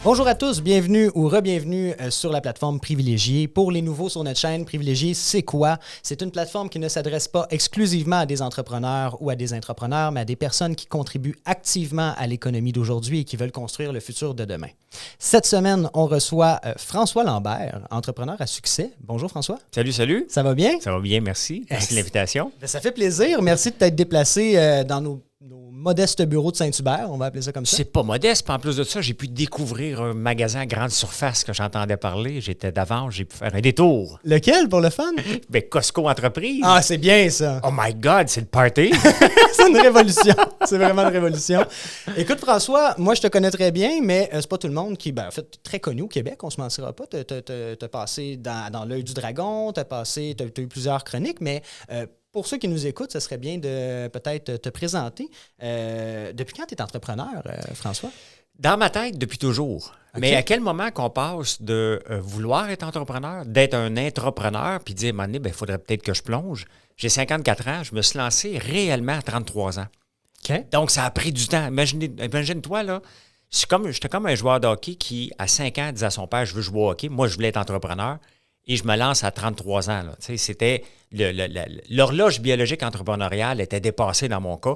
Bonjour à tous, bienvenue ou re-bienvenue sur la plateforme Privilégiée. Pour les nouveaux sur notre chaîne, Privilégiée, c'est quoi? C'est une plateforme qui ne s'adresse pas exclusivement à des entrepreneurs ou à des intrapreneurs, mais à des personnes qui contribuent activement à l'économie d'aujourd'hui et qui veulent construire le futur de demain. Cette semaine, on reçoit François Lambert, entrepreneur à succès. Bonjour François. Salut, salut. Ça va bien? Ça va bien, merci. Merci de l'invitation. Ça fait plaisir. Merci de t'être déplacé dans nos modestes bureaux de Saint-Hubert, on va appeler ça comme ça. C'est pas modeste, puis en plus de ça, j'ai pu découvrir un magasin à grande surface que j'entendais parler. J'étais d'avance, j'ai pu faire un détour. Lequel, pour le fun? Ben, Costco Entreprise. Ah, c'est bien ça. Oh my God, c'est le party. C'est une révolution. C'est vraiment une révolution. Écoute, François, moi, je te connais très bien, mais c'est pas tout le monde qui, en fait, très connu au Québec, on se mentira pas. T'as passé dans l'œil du dragon, t'as eu plusieurs chroniques, mais pour ceux qui nous écoutent, ce serait bien de peut-être te présenter. Depuis quand tu es entrepreneur, François? Dans ma tête, depuis toujours. Okay. Mais à quel moment qu'on passe de vouloir être entrepreneur, d'être un intrapreneur, puis dire, à un moment donné, il faudrait peut-être que je plonge. J'ai 54 ans, je me suis lancé réellement à 33 ans. Okay. Donc, ça a pris du temps. Imagine-toi, là, j'étais comme un joueur de hockey qui, à 5 ans, disait à son père, je veux jouer au hockey. Moi, je voulais être entrepreneur. Et je me lance à 33 ans. C'était l'horloge biologique entrepreneuriale était dépassée dans mon cas.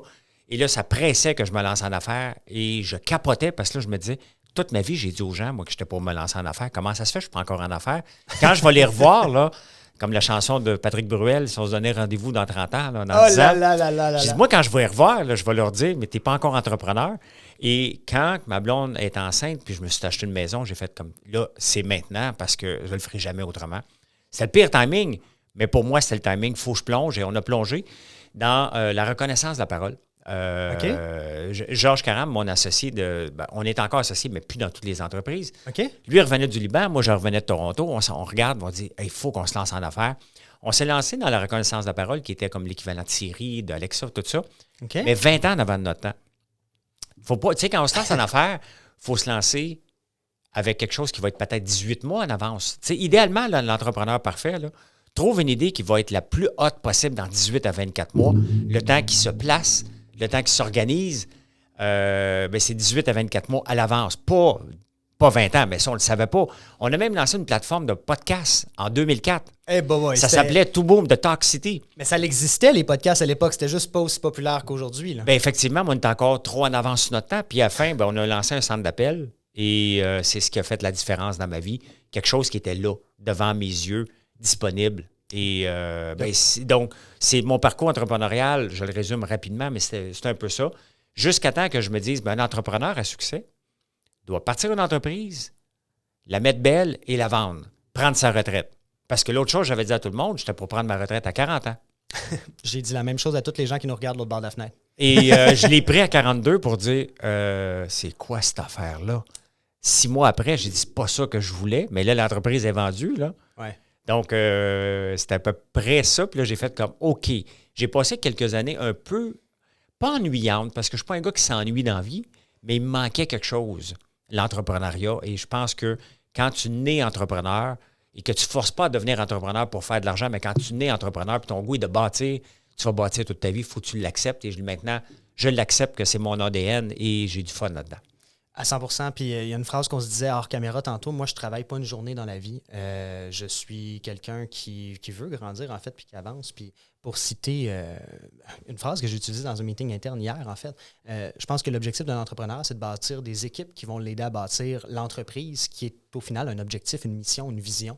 Et là, ça pressait que je me lance en affaires. Et je capotais parce que là, je me disais, toute ma vie, j'ai dit aux gens, moi, que j'étais pour me lancer en affaires. Comment ça se fait? Je ne suis pas encore en affaires. Quand je vais les revoir, là, comme la chanson de Patrick Bruel, si on se donnait rendez-vous dans 30 ans, là, dans 10 ans. Je dis, moi, quand je vais les revoir, là, je vais leur dire, mais tu n'es pas encore entrepreneur. Et quand ma blonde est enceinte, puis je me suis acheté une maison, j'ai fait comme, là, c'est maintenant parce que je ne le ferai jamais autrement. C'était le pire timing, mais pour moi, c'était le timing. Il faut que je plonge. Et on a plongé dans la reconnaissance de la parole. Okay. Georges Caram, mon associé, on est encore associé, mais plus dans toutes les entreprises. Okay. Lui, il revenait du Liban, moi, je revenais de Toronto. On regarde, on dit, il faut qu'on se lance en affaires. On s'est lancé dans la reconnaissance de la parole, qui était comme l'équivalent de Siri, d'Alexa, tout ça. Okay. Mais 20 ans avant de notre temps. Faut pas, tu sais, quand on se lance en affaires, il faut se lancer avec quelque chose qui va être peut-être 18 mois en avance. Tu sais, idéalement, là, l'entrepreneur parfait, là, trouve une idée qui va être la plus haute possible dans 18 à 24 mois. Le temps qui se place, le temps qui s'organise, c'est 18 à 24 mois à l'avance. Pas 20 ans, mais ça, on ne le savait pas. On a même lancé une plateforme de podcast en 2004. Ça s'appelait Tout Boom de Talk City. Mais ça existait, les podcasts, à l'époque. C'était juste pas aussi populaire qu'aujourd'hui. Là. Effectivement, on était encore trop en avance sur notre temps. Puis à la fin, on a lancé un centre d'appel. Et c'est ce qui a fait la différence dans ma vie. Quelque chose qui était là, devant mes yeux, disponible. Et donc, c'est mon parcours entrepreneurial, je le résume rapidement, mais c'est un peu ça. Jusqu'à temps que je me dise, un entrepreneur à succès doit partir d'une entreprise, la mettre belle et la vendre, prendre sa retraite. Parce que l'autre chose, j'avais dit à tout le monde, j'étais pour prendre ma retraite à 40 ans. J'ai dit la même chose à tous les gens qui nous regardent de l'autre bord de la fenêtre. Et je l'ai pris à 42 pour dire, c'est quoi cette affaire-là? 6 mois après, j'ai dit, c'est pas ça que je voulais, mais là, l'entreprise est vendue, là. Ouais. Donc, c'était à peu près ça. Puis là, j'ai fait comme, OK. J'ai passé quelques années un peu, pas ennuyantes, parce que je ne suis pas un gars qui s'ennuie dans la vie, mais il me manquait quelque chose, l'entrepreneuriat. Et je pense que quand tu nais entrepreneur et que tu ne forces pas à devenir entrepreneur pour faire de l'argent, mais quand tu nais entrepreneur puis ton goût est de bâtir, tu vas bâtir toute ta vie, il faut que tu l'acceptes. Et maintenant, je l'accepte que c'est mon ADN et j'ai du fun là-dedans. À 100%. Puis il y a une phrase qu'on se disait hors caméra tantôt. Moi, je travaille pas une journée dans la vie. Je suis quelqu'un qui veut grandir, en fait, puis qui avance. Puis pour citer une phrase que j'ai utilisée dans un meeting interne hier, en fait, je pense que l'objectif d'un entrepreneur, c'est de bâtir des équipes qui vont l'aider à bâtir l'entreprise, qui est au final un objectif, une mission, une vision.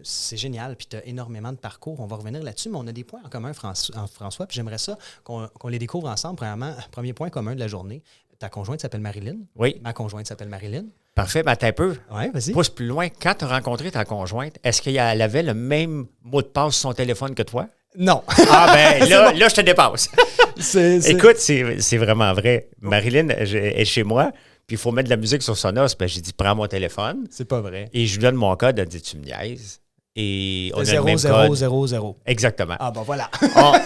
C'est génial. Puis tu as énormément de parcours. On va revenir là-dessus, mais on a des points en commun, François. Puis j'aimerais ça qu'on les découvre ensemble. Premièrement, premier point commun de la journée. Ta conjointe s'appelle Marilyn. Oui. Ma conjointe s'appelle Marilyn. Parfait. Ben, attends un peu. Oui, vas-y. Pousse plus loin. Quand tu as rencontré ta conjointe, est-ce qu'elle avait le même mot de passe sur son téléphone que toi? Non. Ah ben là, bon. Là, je te dépasse. Écoute, c'est vraiment vrai. Marilyn est chez moi, puis il faut mettre de la musique sur son os. Ben, j'ai dit, prends mon téléphone. C'est pas vrai. Et je lui donne mon code. Elle dit, tu me niaises. Et on a 0, le même 0, code. 0, 0. Exactement. Ah ben voilà.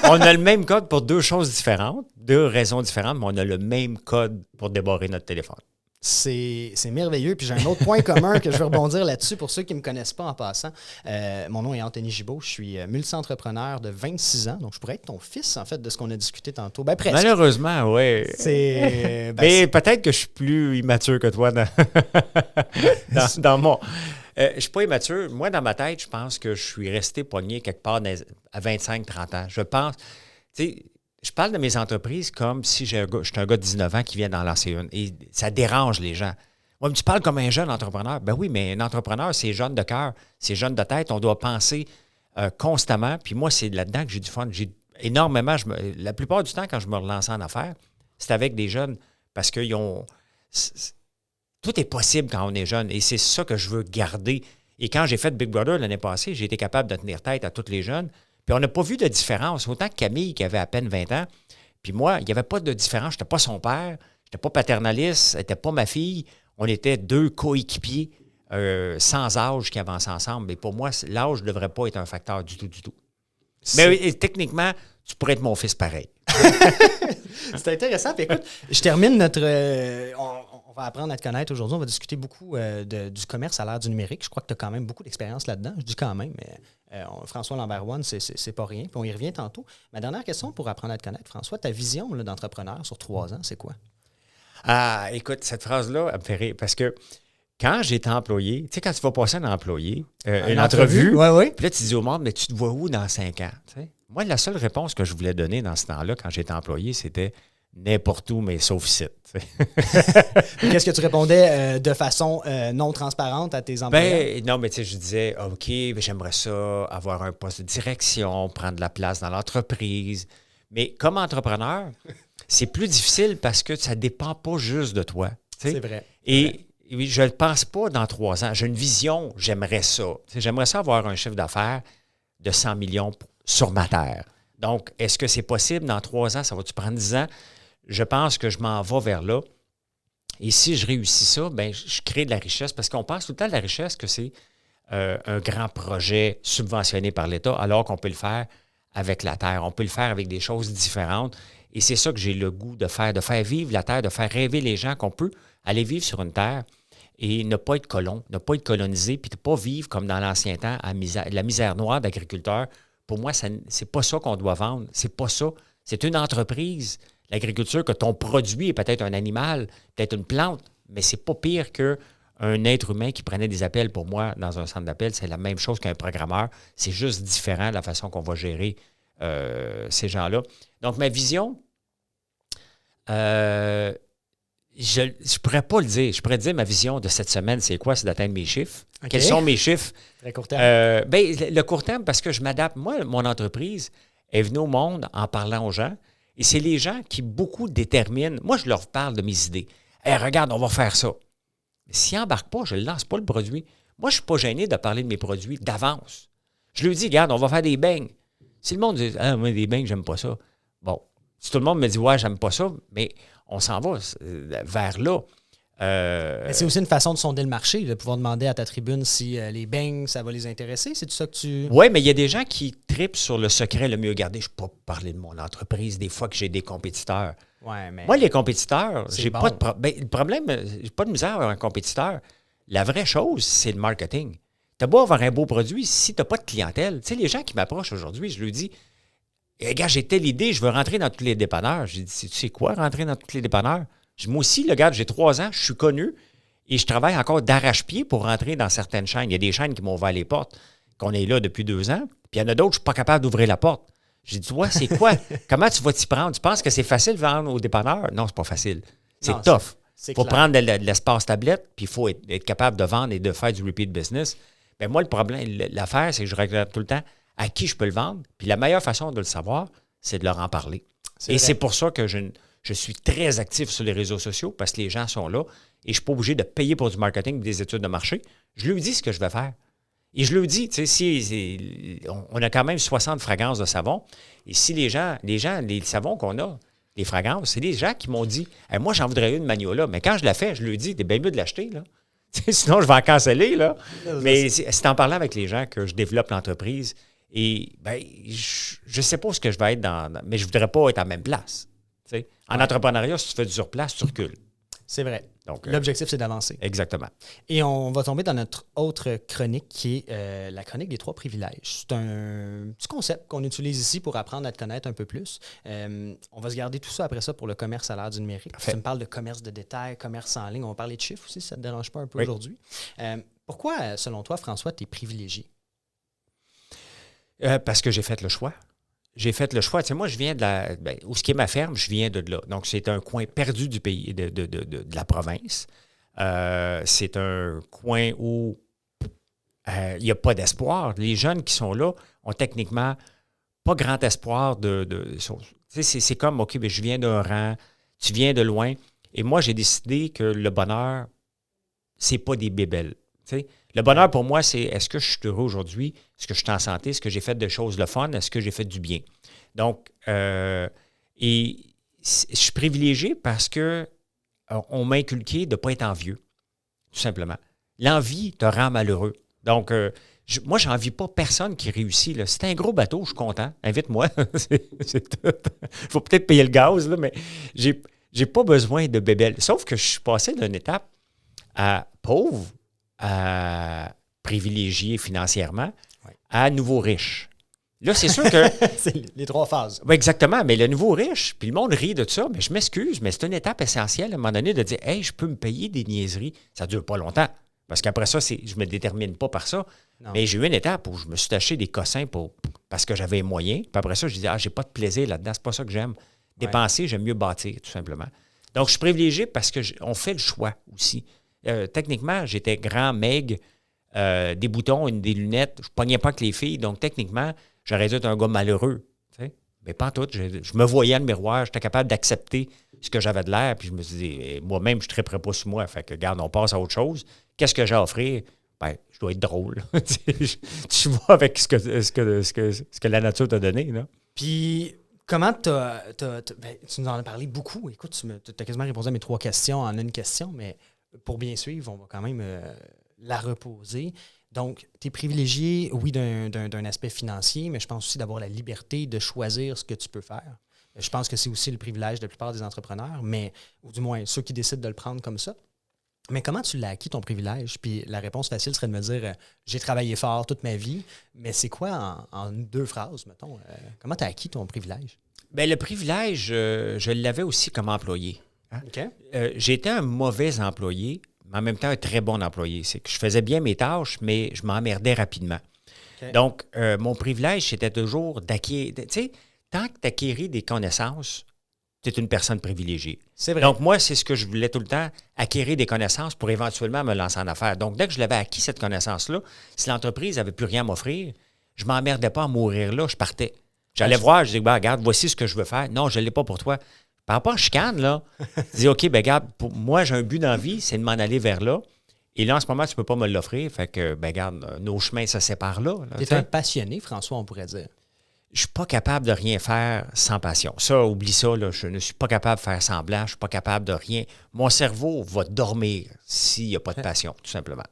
on a le même code pour deux choses différentes, deux raisons différentes, mais on a le même code pour débarrer notre téléphone. C'est merveilleux. Puis j'ai un autre point commun que je veux rebondir là-dessus pour ceux qui ne me connaissent pas en passant. Mon nom est Anthony Gibault. Je suis multi-entrepreneur de 26 ans. Donc, je pourrais être ton fils, en fait, de ce qu'on a discuté tantôt. Ben, presque. Malheureusement, oui. Mais peut-être que je suis plus immature que toi dans mon... je ne suis pas immature. Moi, dans ma tête, je pense que je suis resté pogné quelque part à 25-30 ans. Je pense... Tu sais, je parle de mes entreprises comme si j'étais un gars de 19 ans qui vient d'en lancer une. Et ça dérange les gens. Ouais, mais tu parles comme un jeune entrepreneur. Ben oui, mais un entrepreneur, c'est jeune de cœur, c'est jeune de tête. On doit penser constamment. Puis moi, c'est là-dedans que j'ai du fun. J'ai énormément. La plupart du temps, quand je me relançais en affaires, c'est avec des jeunes parce qu'ils ont. Tout est possible quand on est jeune. Et c'est ça que je veux garder. Et quand j'ai fait Big Brother l'année passée, j'ai été capable de tenir tête à tous les jeunes. Puis on n'a pas vu de différence. Autant que Camille, qui avait à peine 20 ans, puis moi, il n'y avait pas de différence. Je n'étais pas son père, je n'étais pas paternaliste, elle n'était pas ma fille. On était deux coéquipiers sans âge qui avançaient ensemble. Et pour moi, l'âge ne devrait pas être un facteur du tout, du tout. Mais techniquement, tu pourrais être mon fils pareil. C'est intéressant. Puis écoute, je termine notre... on va apprendre à te connaître aujourd'hui. On va discuter beaucoup du commerce à l'ère du numérique. Je crois que tu as quand même beaucoup d'expérience là-dedans. Je dis quand même, mais François Lambert-One, c'est pas rien. Puis on y revient tantôt. Ma dernière question pour apprendre à te connaître, François, ta vision là, d'entrepreneur sur 3 ans, c'est quoi? Ah, écoute, cette phrase-là, elle me fait rire parce que quand j'étais employé, tu sais, quand tu vas passer un employé, une entrevue, ouais. Puis là, tu dis au monde, mais tu te vois où dans 5 ans? T'sais? Moi, la seule réponse que je voulais donner dans ce temps-là, quand j'étais employé, c'était n'importe où, mais sauf ici. Qu'est-ce que tu répondais de façon non transparente à tes employés? Non, mais tu sais, je disais, OK, j'aimerais ça, avoir un poste de direction, prendre de la place dans l'entreprise. Mais comme entrepreneur, c'est plus difficile parce que ça ne dépend pas juste de toi. T'sais? C'est vrai. Et oui, je ne le pense pas dans 3 ans. J'ai une vision, j'aimerais ça. T'sais, j'aimerais ça avoir un chiffre d'affaires de 100 millions sur ma terre. Donc, est-ce que c'est possible dans 3 ans? Ça va-tu prendre 10 ans? Je pense que je m'en vais vers là. Et si je réussis ça, bien, je crée de la richesse parce qu'on pense tout le temps de la richesse que c'est un grand projet subventionné par l'État, alors qu'on peut le faire avec la terre. On peut le faire avec des choses différentes. Et c'est ça que j'ai le goût de faire vivre la terre, de faire rêver les gens qu'on peut aller vivre sur une terre et ne pas être colon, ne pas être colonisé, puis ne pas vivre comme dans l'ancien temps, la misère noire d'agriculteurs. Pour moi, c'est pas ça qu'on doit vendre. C'est pas ça. C'est une entreprise, l'agriculture, que ton produit est peut-être un animal, peut-être une plante, mais c'est pas pire qu'un être humain qui prenait des appels pour moi dans un centre d'appel. C'est la même chose qu'un programmeur. C'est juste différent de la façon qu'on va gérer ces gens-là. Donc, ma vision, je ne pourrais pas le dire. Je pourrais dire ma vision de cette semaine, c'est quoi? C'est d'atteindre mes chiffres. Okay. Quels sont mes chiffres? Très court terme. Le court terme, parce que je m'adapte. Moi, mon entreprise est venue au monde en parlant aux gens. Et c'est les gens qui beaucoup déterminent. Moi, je leur parle de mes idées. Hey, regarde, on va faire ça. Mais s'ils n'embarquent pas, je ne lance pas le produit. Moi, je ne suis pas gêné de parler de mes produits d'avance. Je lui dis, regarde, on va faire des beignes. Si le monde dit, ah, moi, des beignes, j'aime pas ça. Bon, si tout le monde me dit, ouais, j'aime pas ça, mais on s'en va vers là. Mais c'est aussi une façon de sonder le marché, de pouvoir demander à ta tribune si les beignes, ça va les intéresser. C'est tout ça que tu... Oui, mais il y a des gens qui tripent sur le secret le mieux gardé. Je ne peux pas parler de mon entreprise des fois que j'ai des compétiteurs. Ouais, mais... Moi, les compétiteurs, j'ai bon. pas de le problème, j'ai pas de misère avec un compétiteur. La vraie chose, c'est le marketing. Tu as beau avoir un beau produit, si tu n'as pas de clientèle, tu sais, les gens qui m'approchent aujourd'hui, je leur dis, gars, j'ai telle idée, je veux rentrer dans tous les dépanneurs. J'ai dit, tu sais quoi, rentrer dans tous les dépanneurs? Moi aussi, regarde, j'ai 3 ans, je suis connu et je travaille encore d'arrache-pied pour rentrer dans certaines chaînes. Il y a des chaînes qui m'ont ouvert les portes, qu'on est là depuis 2 ans, puis il y en a d'autres, je ne suis pas capable d'ouvrir la porte. J'ai dit, ouais, c'est quoi? Comment tu vas t'y prendre? Tu penses que c'est facile de vendre aux dépanneurs? Non, c'est pas facile. C'est tough. Il faut prendre de l'espace tablette, puis il faut être capable de vendre et de faire du repeat business. Bien, moi, le problème, l'affaire, c'est que je regarde tout le temps à qui je peux le vendre. Puis la meilleure façon de le savoir, c'est de leur en parler. C'est pour ça que je suis très actif sur les réseaux sociaux parce que les gens sont là et je ne suis pas obligé de payer pour du marketing et des études de marché. Je lui dis ce que je vais faire. Et je lui dis, tu sais, on a quand même 60 fragrances de savon. Et si les savons qu'on a, les fragrances, c'est des gens qui m'ont dit, hey, moi, j'en voudrais une Magnolia. Mais quand je la fais, je lui dis, t'es bien mieux de l'acheter, là. Sinon, je vais en canceller, là. Mais c'est en parlant avec les gens que je développe l'entreprise. Et ben, je ne sais pas ce que je vais être mais je ne voudrais pas être à la même place. T'sais. En entrepreneuriat, si tu fais du surplace, tu recules. C'est vrai. Donc, l'objectif, c'est d'avancer. Exactement. Et on va tomber dans notre autre chronique qui est la chronique des 3 privilèges. C'est un petit concept qu'on utilise ici pour apprendre à te connaître un peu plus. On va se garder tout ça après ça pour le commerce à l'ère du numérique. Tu me parles de commerce de détail, commerce en ligne. On va parler de chiffres aussi, si ça ne te dérange pas un peu aujourd'hui. Pourquoi, selon toi, François, tu es privilégié? Parce que j'ai fait le choix. J'ai fait le choix. Tu sais, moi, je viens où ce qui est ma ferme, je viens de là. Donc, c'est un coin perdu du pays, de la province. C'est un coin où il n'y a pas d'espoir. Les jeunes qui sont là ont techniquement pas grand espoir c'est comme, OK, bien, je viens d'un rang, tu viens de loin. Et moi, j'ai décidé que le bonheur, c'est pas des bébelles. Tu sais. Le bonheur, pour moi, c'est est-ce que je suis heureux aujourd'hui? Est-ce que je suis en santé? Est-ce que j'ai fait des choses le fun? Est-ce que j'ai fait du bien? Donc, je suis privilégié parce que on m'a inculqué de ne pas être envieux, tout simplement. L'envie te rend malheureux. Donc, moi, je n'envie pas personne qui réussit. Là. Si c'est un gros bateau, je suis content. Invite-moi. C'est tout. Il faut peut-être payer le gaz, là, mais j'ai pas besoin de bébelle. Sauf que je suis passé d'une étape à pauvre, à privilégié financièrement, à nouveau riche. Là, c'est sûr que... c'est les 3 phases. Oui, exactement. Mais le nouveau riche, puis le monde rit de tout ça, mais je m'excuse, mais c'est une étape essentielle à un moment donné de dire « Hey, je peux me payer des niaiseries. » Ça ne dure pas longtemps. Parce qu'après ça, je ne me détermine pas par ça. Non. Mais j'ai eu une étape où je me suis acheté des cossins parce que j'avais les moyens. Puis après ça, je disais « Ah, j'ai pas de plaisir là-dedans. C'est pas ça que j'aime. Dépenser, j'aime mieux bâtir, tout simplement. » Donc, je suis privilégié parce qu'on fait le choix aussi. Techniquement, j'étais grand, maigre, des boutons, des lunettes. Je ne pognais pas avec les filles. Donc, techniquement, j'aurais dû être un gars malheureux. T'sais? Mais pas en tout. Je me voyais dans le miroir. J'étais capable d'accepter ce que j'avais de l'air. Puis je me suis dit, moi-même, je ne triperais pas sur moi. Fait que, regarde, on passe à autre chose. Qu'est-ce que j'ai à offrir? Ben, je dois être drôle. Tu vois avec ce que la nature t'a donné. Là. Puis, comment tu nous en as parlé beaucoup. Écoute, tu as quasiment répondu à mes 3 questions en une question, mais pour bien suivre, on va quand même la reposer. Donc, tu es privilégié, oui, d'un aspect financier, mais je pense aussi d'avoir la liberté de choisir ce que tu peux faire. Je pense que c'est aussi le privilège de la plupart des entrepreneurs, ou du moins ceux qui décident de le prendre comme ça. Mais comment tu l'as acquis, ton privilège? Puis la réponse facile serait de me dire j'ai travaillé fort toute ma vie, mais c'est quoi en 2 phrases, mettons? Comment tu as acquis ton privilège? Bien, le privilège, je l'avais aussi comme employé. Hein? Okay. J'étais un mauvais employé, mais en même temps un très bon employé. C'est que je faisais bien mes tâches, mais je m'emmerdais rapidement. Okay. Donc, mon privilège, c'était toujours d'acquérir. Tu sais, tant que tu acquéris des connaissances, tu es une personne privilégiée. C'est vrai. Donc, moi, c'est ce que je voulais tout le temps, acquérir des connaissances pour éventuellement me lancer en affaires. Donc, dès que je l'avais acquis, cette connaissance-là, si l'entreprise n'avait plus rien à m'offrir, je ne m'emmerdais pas à mourir là, je partais. J'allais voir, je disais, ben, regarde, voici ce que je veux faire. Non, je ne l'ai pas pour toi. Par rapport à chicane, là, tu dis, OK, ben, regarde, moi, j'ai un but dans la vie, c'est de m'en aller vers là. Et là, en ce moment, tu ne peux pas me l'offrir. Fait que, ben, regarde, nos chemins se séparent là. Tu es un passionné, François, on pourrait dire. Je ne suis pas capable de rien faire sans passion. Ça, oublie ça, là, je ne suis pas capable de faire semblant, je ne suis pas capable de rien. Mon cerveau va dormir s'il n'y a pas de passion, tout simplement.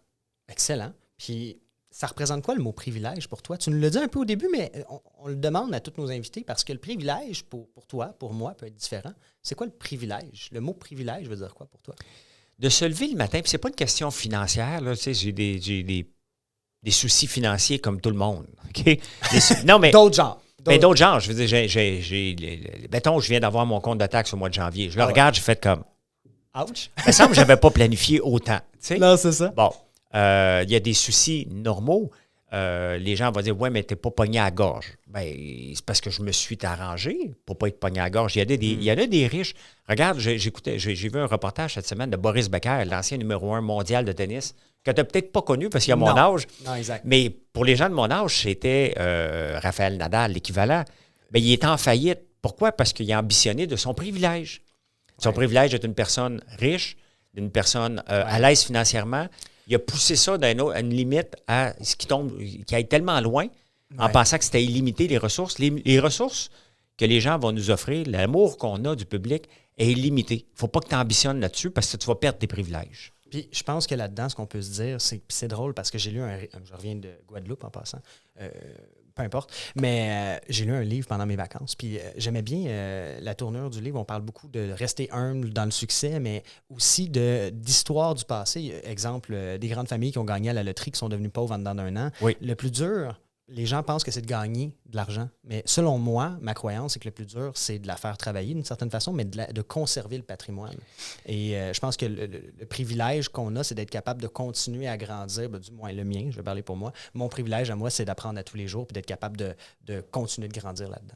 Excellent. Puis, ça représente quoi le mot privilège pour toi? Tu nous l'as dit un peu au début, mais on le demande à tous nos invités parce que le privilège, pour toi, pour moi, peut être différent. C'est quoi le privilège? Le mot privilège veut dire quoi pour toi? De se lever le matin, puis c'est pas une question financière, là, tu sais, j'ai des soucis financiers comme tout le monde, OK? Non, mais... D'autres genres. Mais d'autres genres, je veux dire, mettons, je viens d'avoir mon compte de taxes au mois de janvier. Je le regarde, j'ai fait comme... Ouch! Il me semble que je n'avais pas planifié autant. T'sais? Non, c'est ça. Bon, il y a des soucis normaux. Les gens vont dire, ouais, mais tu n'es pas pogné à la gorge. Bien, c'est parce que je me suis arrangé pour ne pas être pogné à la gorge. Il y en a des riches. Regarde, j'ai vu un reportage cette semaine de Boris Becker, l'ancien numéro 1 mondial de tennis, que tu n'as peut-être pas connu parce qu'il y a mon âge. Non, exact. Mais pour les gens de mon âge, c'était Rafael Nadal, l'équivalent. Mais il est en faillite. Pourquoi? Parce qu'il a ambitionné de son privilège. Son privilège d'être une personne riche, d'une personne à l'aise financièrement. Il a poussé ça à une limite à ce qui aille tellement loin en pensant que c'était illimité, les ressources. Les ressources que les gens vont nous offrir, l'amour qu'on a du public est illimité. Il ne faut pas que tu ambitionnes là-dessus parce que tu vas perdre tes privilèges. Puis je pense que là-dedans, ce qu'on peut se dire, c'est drôle parce que j'ai lu je reviens de Guadeloupe en passant, peu importe. Mais j'ai lu un livre pendant mes vacances, puis j'aimais bien la tournure du livre. On parle beaucoup de rester humble dans le succès, mais aussi d'histoire du passé. Exemple, des grandes familles qui ont gagné à la loterie, qui sont devenues pauvres en dedans d'un an. Oui. Le plus dur, les gens pensent que c'est de gagner de l'argent. Mais selon moi, ma croyance, c'est que le plus dur, c'est de la faire travailler d'une certaine façon, mais de conserver le patrimoine. Et je pense que le privilège qu'on a, c'est d'être capable de continuer à grandir, du moins le mien, je vais parler pour moi. Mon privilège à moi, c'est d'apprendre à tous les jours et d'être capable de continuer de grandir là-dedans.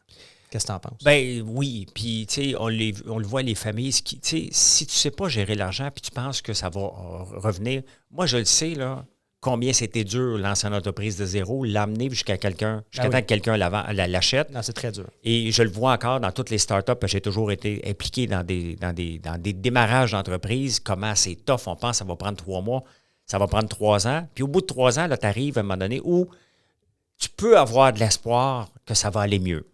Qu'est-ce que tu en penses? Ben oui, puis tu sais, on le voit, les familles, tu sais, si tu sais pas gérer l'argent puis tu penses que ça va revenir, moi je le sais, là, combien c'était dur lancer une entreprise de zéro, l'amener jusqu'à quelqu'un, jusqu'à temps que quelqu'un l'achète. Non, c'est très dur. Et je le vois encore dans toutes les startups, parce que j'ai toujours été impliqué dans des démarrages d'entreprise, comment c'est tough, on pense que ça va prendre 3 mois, ça va prendre 3 ans. Puis au bout de 3 ans, là, tu arrives à un moment donné où tu peux avoir de l'espoir que ça va aller mieux.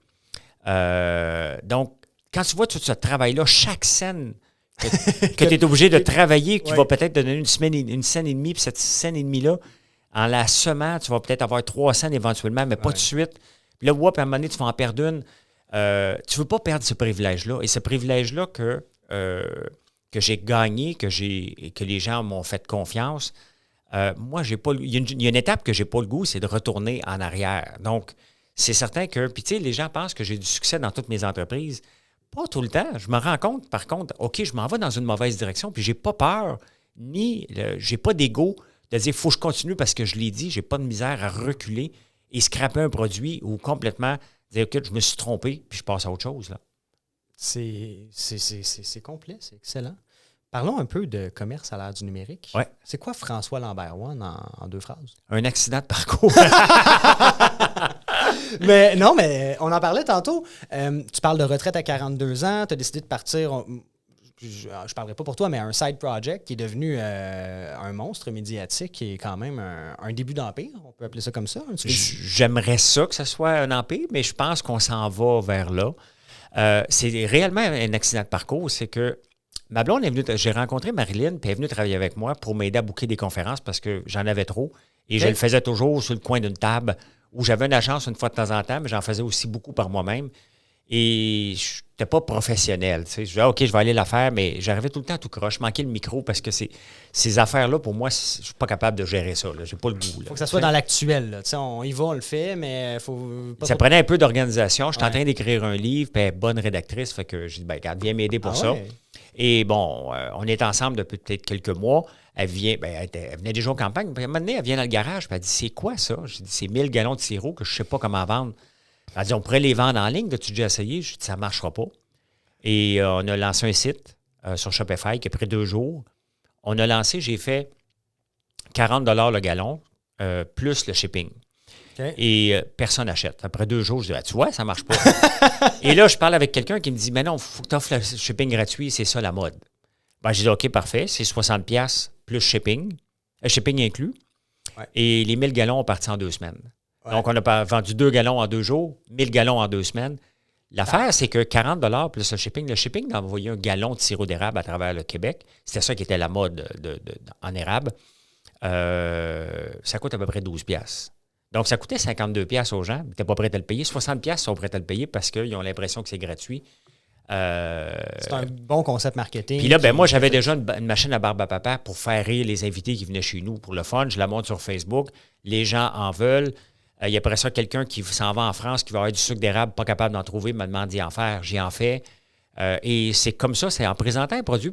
Donc, quand tu vois tout ce travail-là, chaque scène que tu es obligé de travailler, qui va peut-être te donner une scène et demie, puis cette scène et demie-là, en la semant, tu vas peut-être avoir 3 scènes éventuellement, mais pas tout de suite. Puis là, puis à un moment donné, tu vas en perdre une. Tu ne veux pas perdre ce privilège-là. Et ce privilège-là que j'ai gagné, que les gens m'ont fait confiance, moi, j'ai pas. Il y a une étape que j'ai pas le goût, c'est de retourner en arrière. Donc, c'est certain que. Puis, tu sais, les gens pensent que j'ai du succès dans toutes mes entreprises. Pas tout le temps. Je me rends compte, par contre, OK, je m'en vais dans une mauvaise direction, puis j'ai pas peur, j'ai pas d'ego de dire, il faut que je continue parce que je l'ai dit, j'ai pas de misère à reculer et scraper un produit ou complètement dire, OK, je me suis trompé, puis je passe à autre chose, là. C'est complet, c'est excellent. Parlons un peu de commerce à l'ère du numérique. Ouais. C'est quoi François Lambert One en 2 phrases? Un accident de parcours. Mais non, mais on en parlait tantôt. Tu parles de retraite à 42 ans, tu as décidé de partir, je ne parlerai pas pour toi, mais un side project qui est devenu un monstre médiatique qui est quand même un début d'empire, on peut appeler ça comme ça. J'aimerais ça que ce soit un empire, mais je pense qu'on s'en va vers là. C'est réellement un accident de parcours, c'est que ma blonde est venue, j'ai rencontré Marilyn, puis elle est venue travailler avec moi pour m'aider à booker des conférences parce que j'en avais trop. Et je le faisais toujours sur le coin d'une table où j'avais une agence une fois de temps en temps, mais j'en faisais aussi beaucoup par moi-même. Et je n'étais pas professionnel. Tu sais. Je disais, OK, je vais aller la faire, mais j'arrivais tout le temps tout croche. Je manquais le micro parce que ces affaires-là, pour moi, je ne suis pas capable de gérer ça. Je n'ai pas le goût. Il faut que ça soit dans l'actuel. On y va, on le fait, mais il faut pas... Ça prenait un peu d'organisation. Je suis en train d'écrire un livre, puis elle est bonne rédactrice. Fait que j'ai dit, regarde, viens m'aider pour ça. Ouais. Et bon, on est ensemble depuis peut-être quelques mois. Elle venait déjà aux campagnes. Puis à un moment donné, elle vient dans le garage, puis elle dit, c'est quoi ça? J'ai dit, c'est 1000 gallons de sirop que je ne sais pas comment vendre. Elle dit, on pourrait les vendre en ligne. As-tu déjà essayé? Je dis, ça ne marchera pas. Et on a lancé un site sur Shopify qui a pris 2 jours. On a lancé, j'ai fait 40 $ le gallon, plus le shipping. Okay. Et personne n'achète. Après 2 jours, je dis, tu vois, ça ne marche pas. Et là, je parle avec quelqu'un qui me dit, mais non, il faut que tu offres le shipping gratuit, c'est ça la mode. Ben, j'ai dit, OK, parfait, c'est 60$ plus shipping. Shipping inclus. Ouais. Et les 1000 gallons ont parti en 2 semaines. Ouais. Donc, on a vendu 2 gallons en 2 jours, 1000 gallons en 2 semaines. L'affaire, c'est que 40 $ plus le shipping d'envoyer un gallon de sirop d'érable à travers le Québec, c'était ça qui était la mode en érable, ça coûte à peu près 12$. Donc, ça coûtait 52$ aux gens, ils n'étaient pas prêts à le payer. 60$ sont prêts à le payer parce qu'ils ont l'impression que c'est gratuit. C'est un bon concept marketing. Puis là, moi, j'avais déjà une machine à barbe à papa pour faire rire les invités qui venaient chez nous pour le fun. Je la monte sur Facebook. Les gens en veulent. Il y a après ça quelqu'un qui s'en va en France, qui va avoir du sucre d'érable, pas capable d'en trouver, me demande d'y en faire. J'y en fais. Et c'est comme ça, c'est en présentant un produit,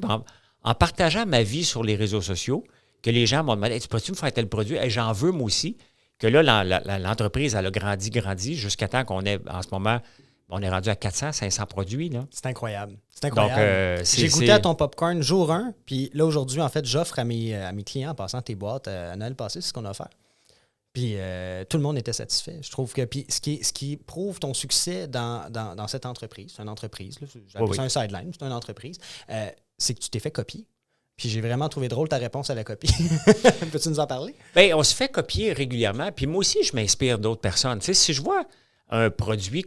en partageant ma vie sur les réseaux sociaux, que les gens m'ont demandé, hey, tu peux-tu me faire tel produit? Hey, j'en veux moi aussi. Que là, l'entreprise, elle a grandi, jusqu'à temps qu'on ait, en ce moment, on est rendu à 400, 500 produits. Là. C'est incroyable. C'est incroyable. Donc, j'ai goûté à ton popcorn jour 1, puis là, aujourd'hui, en fait, j'offre à mes clients, en passant tes boîtes, à Noël passé, c'est ce qu'on a offert. Puis tout le monde était satisfait. Je trouve que puis ce qui prouve ton succès dans cette entreprise, c'est une entreprise, j'appelle ça un sideline, c'est une entreprise, c'est que tu t'es fait copier. Puis j'ai vraiment trouvé drôle ta réponse à la copie. Peux-tu nous en parler? Bien, on se fait copier régulièrement. Puis moi aussi, je m'inspire d'autres personnes. Tu sais, si je vois un produit,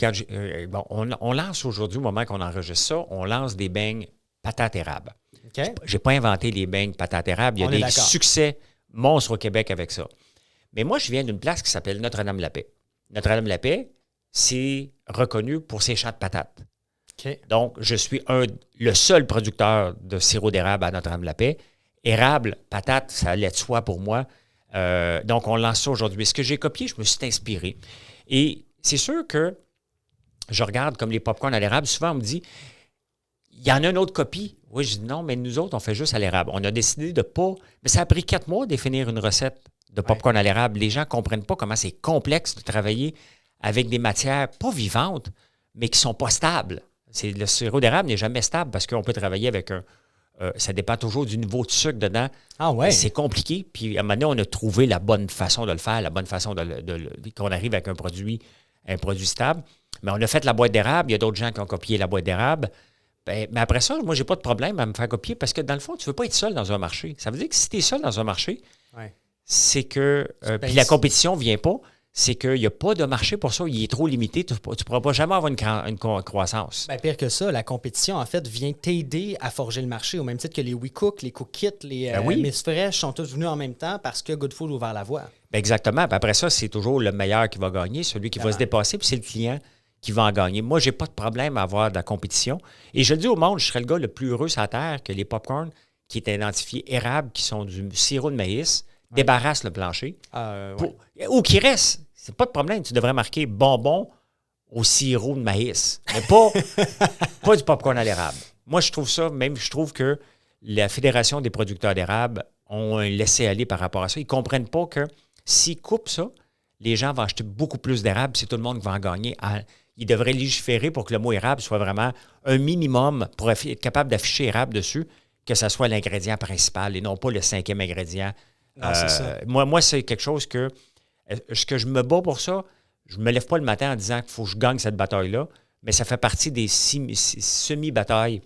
on lance aujourd'hui, au moment qu'on enregistre ça, on lance des beignes patates érables. Okay. Je n'ai pas inventé les beignes patates érables. Il y a des succès monstres au Québec avec ça. Mais moi, je viens d'une place qui s'appelle Notre-Dame-la-Paix. Notre-Dame-la-Paix, c'est reconnu pour ses champs de patates. OK. Donc, je suis le seul producteur de sirop d'érable à Notre-Dame-la-Paix. Érable, patate, ça allait de soi pour moi. Donc, on lance ça aujourd'hui. Ce que j'ai copié, je me suis inspiré. Et c'est sûr que je regarde comme les pop-corn à l'érable. Souvent, on me dit, il y en a une autre copie. Oui, je dis non, mais nous autres, on fait juste à l'érable. On a décidé de pas... Mais ça a pris 4 mois de définir une recette de pop-corn à l'érable. Les gens ne comprennent pas comment c'est complexe de travailler avec des matières pas vivantes, mais qui ne sont pas stables. Le sirop d'érable n'est jamais stable parce qu'on peut travailler avec ça dépend toujours du niveau de sucre dedans. Ah ouais. C'est compliqué. Puis à un moment donné, on a trouvé la bonne façon de le faire, la bonne façon qu'on arrive avec un produit stable. Mais on a fait la boîte d'érable. Il y a d'autres gens qui ont copié la boîte d'érable. Mais après ça, moi, j'ai pas de problème à me faire copier parce que dans le fond, tu ne veux pas être seul dans un marché. Ça veut dire que si tu es seul dans un marché, c'est que... puis la compétition ne vient pas. C'est qu'il n'y a pas de marché pour ça. Il est trop limité. Tu ne pourras pas jamais avoir une croissance. Bien, pire que ça, la compétition, en fait, vient t'aider à forger le marché, au même titre que les WeCook, les Cookit, les Miss Fresh sont tous venus en même temps parce que Good Food a ouvert la voie. Bien, exactement. Puis après ça, c'est toujours le meilleur qui va gagner, celui qui va se dépasser, puis c'est le client qui va en gagner. Moi, je n'ai pas de problème à avoir de la compétition. Et je le dis au monde, je serais le gars le plus heureux sur la terre que les popcorn qui étaient identifiés érables, qui sont du sirop de maïs, débarrassent le plancher. Ou qui reste. C'est pas de problème. Tu devrais marquer bonbon au sirop de maïs, mais pas du popcorn à l'érable. Moi, je trouve ça, même je trouve que la Fédération des producteurs d'érable ont un laisser-aller par rapport à ça. Ils ne comprennent pas que s'ils coupent ça, les gens vont acheter beaucoup plus d'érable, c'est tout le monde qui va en gagner. Ils devraient légiférer pour que le mot érable soit vraiment un minimum pour être capable d'afficher érable dessus, que ce soit l'ingrédient principal et non pas le 5e ingrédient. Non, c'est ça. Moi, c'est quelque chose que... Ce que je me bats pour ça, je ne me lève pas le matin en disant qu'il faut que je gagne cette bataille-là, mais ça fait partie des semi-batailles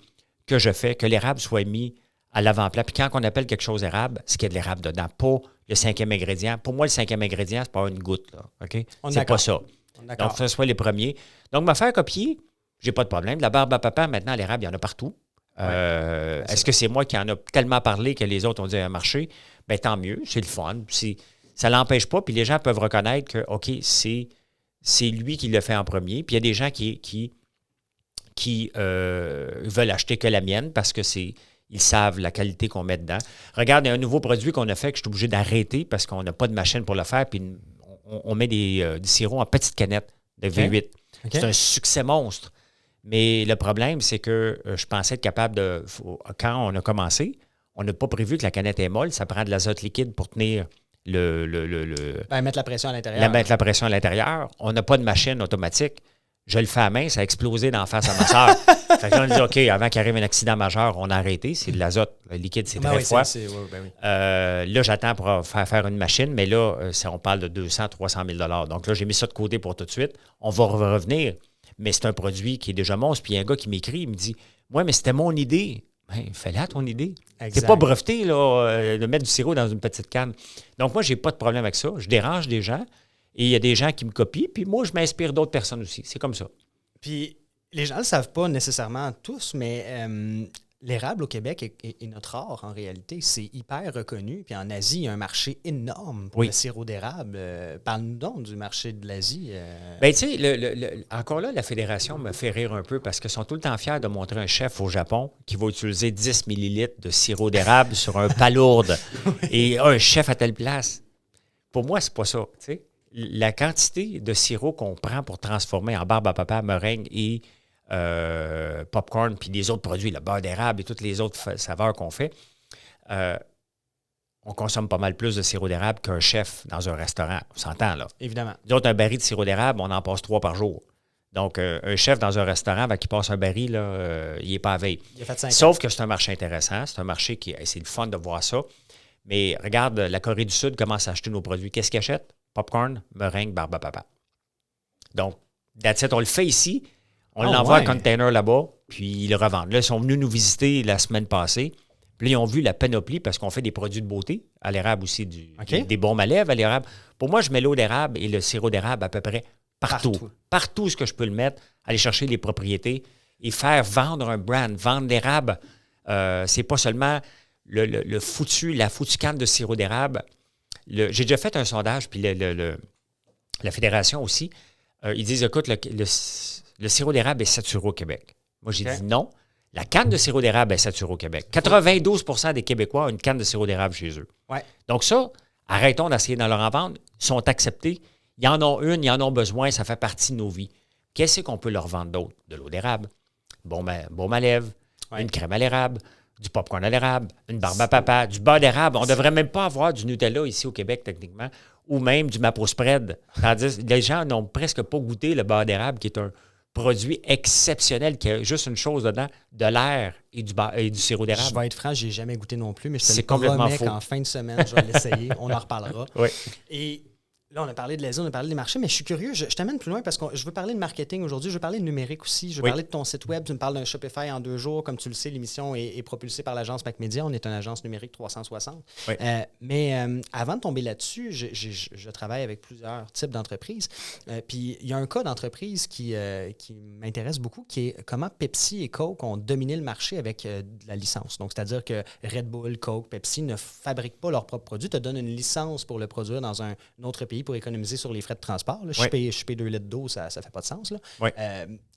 que je fais, que l'érable soit mis à l'avant-plan. Puis quand on appelle quelque chose érable, c'est qu'il y a de l'érable dedans, pas le 5e ingrédient. Pour moi, le 5e ingrédient, c'est pas une goutte. Là, OK? C'est pas ça. Donc, ce soit les premiers. Donc, me faire copier, j'ai pas de problème. La barbe à papa, maintenant, l'érable, il y en a partout. Est-ce que c'est moi qui en a tellement parlé que les autres ont dit à marché? Bien, tant mieux, c'est le fun. Ça ne l'empêche pas, puis les gens peuvent reconnaître que, OK, c'est lui qui le fait en premier. Puis il y a des gens qui veulent acheter que la mienne parce que ils savent la qualité qu'on met dedans. Regarde, il y a un nouveau produit qu'on a fait que je suis obligé d'arrêter parce qu'on n'a pas de machine pour le faire, puis on met du sirop en petites canettes de V8. Okay. C'est un succès monstre. Mais le problème, c'est que je pensais être capable de... Quand on a commencé, on n'a pas prévu que la canette est molle. Ça prend de l'azote liquide pour tenir... mettre la pression à l'intérieur. Mettre la pression à l'intérieur. On n'a pas de machine automatique. Je le fais à main, ça a explosé d'en face à ma soeur. Fait que là, on dit, OK, avant qu'il arrive un accident majeur, on a arrêté. C'est de l'azote. Le liquide, c'est très froid. Là, j'attends pour faire une machine, mais là, on parle de 200 300 000 $. Donc là, j'ai mis ça de côté pour tout de suite. On va revenir. Mais c'est un produit qui est déjà monstre. Puis il y a un gars qui m'écrit, il me dit, ouais, mais c'était mon idée. Ben, fais-la ton idée. T'es pas breveté là, de mettre du sirop dans une petite canne. Donc, moi, j'ai pas de problème avec ça. Je dérange des gens et il y a des gens qui me copient. Puis moi, je m'inspire d'autres personnes aussi. C'est comme ça. Puis les gens ne le savent pas nécessairement tous, mais l'érable au Québec est notre art en réalité. C'est hyper reconnu. Puis en Asie, il y a un marché énorme pour le sirop d'érable. Parle-nous donc du marché de l'Asie. Bien, tu sais, encore là, la Fédération me fait rire un peu parce qu'ils sont tout le temps fiers de montrer un chef au Japon qui va utiliser 10 millilitres de sirop d'érable sur un palourde et un chef à telle place. Pour moi, c'est pas ça. Tu sais, la quantité de sirop qu'on prend pour transformer en barbe à papa, meringue et popcorn, puis les autres produits, le beurre d'érable et toutes les autres saveurs qu'on fait, on consomme pas mal plus de sirop d'érable qu'un chef dans un restaurant. On s'entend, là. Évidemment. D'autres, un baril de sirop d'érable, on en passe 3 par jour. Donc, un chef dans un restaurant, qui passe un baril, là, il n'est pas à veille. Il a fait 5 ans. Sauf que c'est un marché intéressant. C'est un marché c'est le fun de voir ça. Mais regarde, la Corée du Sud commence à acheter nos produits. Qu'est-ce qu'ils achètent? Popcorn, meringue, barbe à papa. Donc, that's it, on le fait ici. On l'envoie en container là-bas, puis ils le revendent. Là, ils sont venus nous visiter la semaine passée. Puis là, ils ont vu la panoplie parce qu'on fait des produits de beauté. À l'érable aussi, des baumes à lèvres à l'érable. Pour moi, je mets l'eau d'érable et le sirop d'érable à peu près partout. Partout ce que je peux le mettre, aller chercher les propriétés et faire vendre un brand. Vendre l'érable, c'est pas seulement la foutue canne de sirop d'érable. J'ai déjà fait un sondage, puis la fédération aussi, ils disent, écoute, le sirop d'érable est saturé au Québec. Moi, j'ai dit non. La canne de sirop d'érable est saturée au Québec. 92 des Québécois ont une canne de sirop d'érable chez eux. Ouais. Donc ça, arrêtons d'essayer d'en leur en vendre. Ils sont acceptés. Ils en ont une, ils en ont besoin. Ça fait partie de nos vies. Qu'est-ce qu'on peut leur vendre d'autre? De l'eau d'érable, baume à lèvres, une crème à l'érable, du popcorn à l'érable, une barbe à papa, du beurre d'érable. On ne devrait même pas avoir du Nutella ici au Québec, techniquement, ou même du Mapo Spread. Tandis que les gens n'ont presque pas goûté le beurre d'érable, qui est un produit exceptionnel, qui a juste une chose dedans, de l'air et du sirop d'érable. Je vais être franc, je n'ai jamais goûté non plus, mais je te C'est le complètement promets faux. qu'en fin de semaine, je vais l'essayer. On en reparlera. Oui. Et là, on a parlé de l'Asie, on a parlé des marchés, mais je suis curieux, je t'amène plus loin parce que je veux parler de marketing aujourd'hui, je veux parler de numérique aussi, je veux parler de ton site web, tu me parles d'un Shopify en 2 jours, comme tu le sais, l'émission est propulsée par l'agence MacMedia, on est une agence numérique 360. Oui. Mais avant de tomber là-dessus, je travaille avec plusieurs types d'entreprises, puis il y a un cas d'entreprise qui m'intéresse beaucoup, qui est comment Pepsi et Coke ont dominé le marché avec de la licence. Donc, c'est-à-dire que Red Bull, Coke, Pepsi ne fabriquent pas leurs propres produits, te donnent une licence pour le produire dans un autre pays pour économiser sur les frais de transport. Là. Je paye 2 litres d'eau, ça ne fait pas de sens. Là. Oui.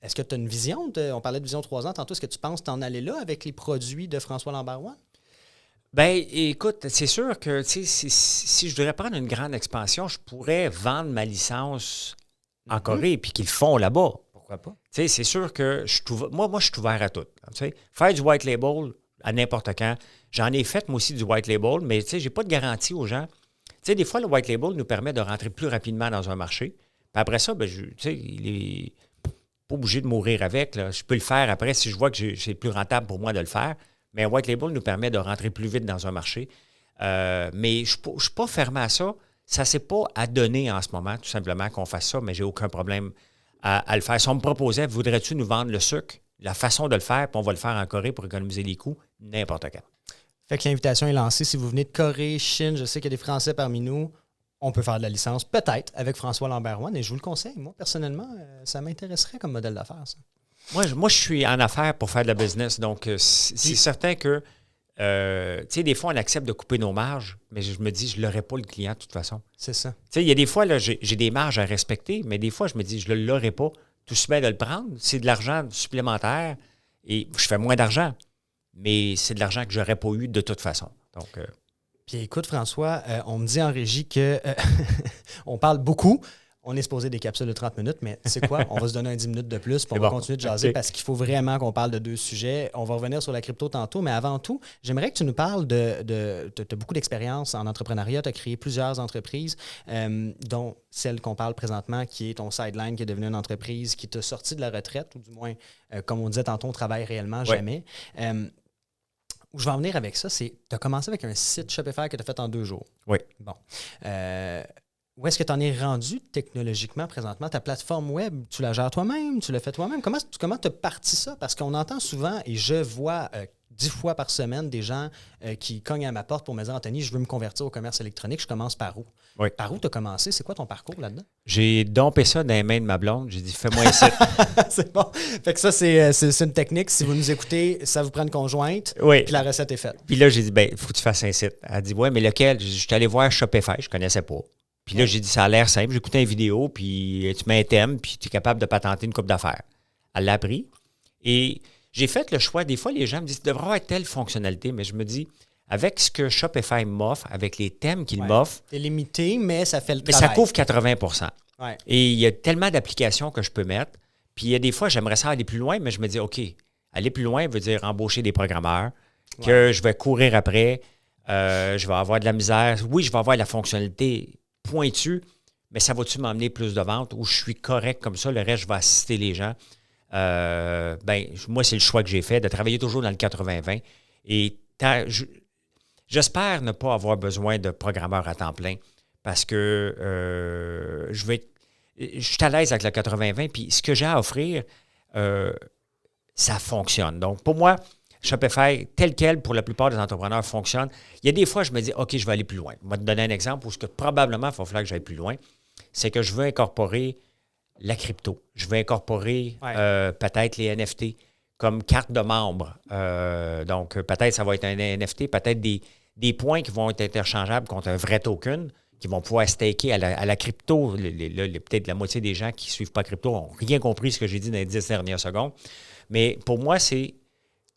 Est-ce que tu as une vision? On parlait de vision 3 ans tantôt. Est-ce que tu penses t'en aller là avec les produits de François Lambert-Roy? Bien, écoute, c'est sûr que si je devrais prendre une grande expansion, je pourrais vendre ma licence en Corée puis qu'ils le font là-bas. Pourquoi pas? C'est sûr que moi, je suis ouvert à tout. Faire du white label à n'importe quand. J'en ai fait, moi aussi, du white label, mais je n'ai pas de garantie aux gens. Des fois, le white label nous permet de rentrer plus rapidement dans un marché. Puis après ça, il est pas obligé de mourir avec. Là. Je peux le faire après si je vois que c'est plus rentable pour moi de le faire. Mais un white label nous permet de rentrer plus vite dans un marché. Mais je ne suis pas fermé à ça. Ça ne s'est pas à donner en ce moment, tout simplement, qu'on fasse ça, mais j'ai aucun problème à le faire. Si on me proposait, voudrais-tu nous vendre le sucre, la façon de le faire, puis on va le faire en Corée pour économiser les coûts, n'importe quand. Fait que l'invitation est lancée. Si vous venez de Corée, Chine, je sais qu'il y a des Français parmi nous, on peut faire de la licence, peut-être, avec François Lambert-Roy, et je vous le conseille. Moi, personnellement, ça m'intéresserait comme modèle d'affaires, ça. Moi, je suis en affaires pour faire de la business, donc c'est certain que, des fois, on accepte de couper nos marges, mais je me dis, je ne l'aurai pas, le client, de toute façon. C'est ça. Il y a des fois, là, j'ai des marges à respecter, mais des fois, je me dis, je ne l'aurai pas. Tout se met de le prendre. C'est de l'argent supplémentaire et je fais moins d'argent, mais c'est de l'argent que je n'aurais pas eu de toute façon. Donc, Puis écoute, François, on me dit en régie que on parle beaucoup. On est supposé des capsules de 30 minutes, mais c'est quoi? On va se donner un 10 minutes de plus, puis on va continuer de jaser parce qu'il faut vraiment qu'on parle de 2 sujets. On va revenir sur la crypto tantôt, mais avant tout, j'aimerais que tu nous parles tu as beaucoup d'expérience en entrepreneuriat, tu as créé plusieurs entreprises, dont celle qu'on parle présentement, qui est ton Sideline, qui est devenue une entreprise qui t'a sorti de la retraite, ou du moins, comme on disait tantôt, on travaille réellement jamais. Où je vais en venir avec ça, c'est tu as commencé avec un site Shopify que tu as fait en 2 jours. Oui. Bon. Où est-ce que tu en es rendu technologiquement présentement? Ta plateforme web, tu la gères toi-même? Tu l'as fait toi-même? Comment tu as parti ça? Parce qu'on entend souvent, et je vois 10 fois par semaine des gens qui cognent à ma porte pour me dire « Anthony, je veux me convertir au commerce électronique. Je commence par où? » Oui. Par où tu as commencé? C'est quoi ton parcours là-dedans? J'ai dompé ça dans les mains de ma blonde. J'ai dit, fais-moi un site. C'est bon. Fait que ça, c'est une technique. Si vous nous écoutez, ça vous prend une conjointe. Oui. Puis la recette est faite. Puis là, j'ai dit, il faut que tu fasses un site. Elle a dit, ouais, mais lequel? Je suis allé voir Shopify. Je ne connaissais pas. Puis là, j'ai dit, ça a l'air simple. J'ai écouté une vidéo, puis tu mets un thème, puis tu es capable de patenter une coupe d'affaires. Elle l'a appris. Et j'ai fait le choix. Des fois, les gens me disent, il devrait avoir telle fonctionnalité, mais je me dis, avec ce que Shopify m'offre, avec les thèmes qu'il m'offre. C'est limité, mais ça fait le mais travail. ça couvre 80 Ouais. Et il y a tellement d'applications que je peux mettre. Puis il y a des fois, j'aimerais ça aller plus loin, mais je me dis, OK, aller plus loin veut dire embaucher des programmeurs, que je vais courir après, je vais avoir de la misère. Oui, je vais avoir de la fonctionnalité pointue, mais ça va-tu m'emmener plus de ventes ou je suis correct comme ça, le reste, je vais assister les gens. Moi, c'est le choix que j'ai fait, de travailler toujours dans le 80-20. Et j'espère ne pas avoir besoin de programmeurs à temps plein parce que je suis à l'aise avec le 80-20. Puis ce que j'ai à offrir, ça fonctionne. Donc, pour moi, Shopify, tel quel, pour la plupart des entrepreneurs, fonctionne. Il y a des fois, je me dis, OK, je vais aller plus loin. Je vais te donner un exemple où ce que probablement, il va falloir que j'aille plus loin. C'est que je veux incorporer la crypto. Je veux incorporer peut-être les NFT comme carte de membre. Donc, peut-être ça va être un NFT, peut-être des points qui vont être interchangeables contre un vrai token qui vont pouvoir staker à la crypto. Peut-être la moitié des gens qui ne suivent pas crypto n'ont rien compris ce que j'ai dit dans les 10 dernières secondes. Mais pour moi, c'est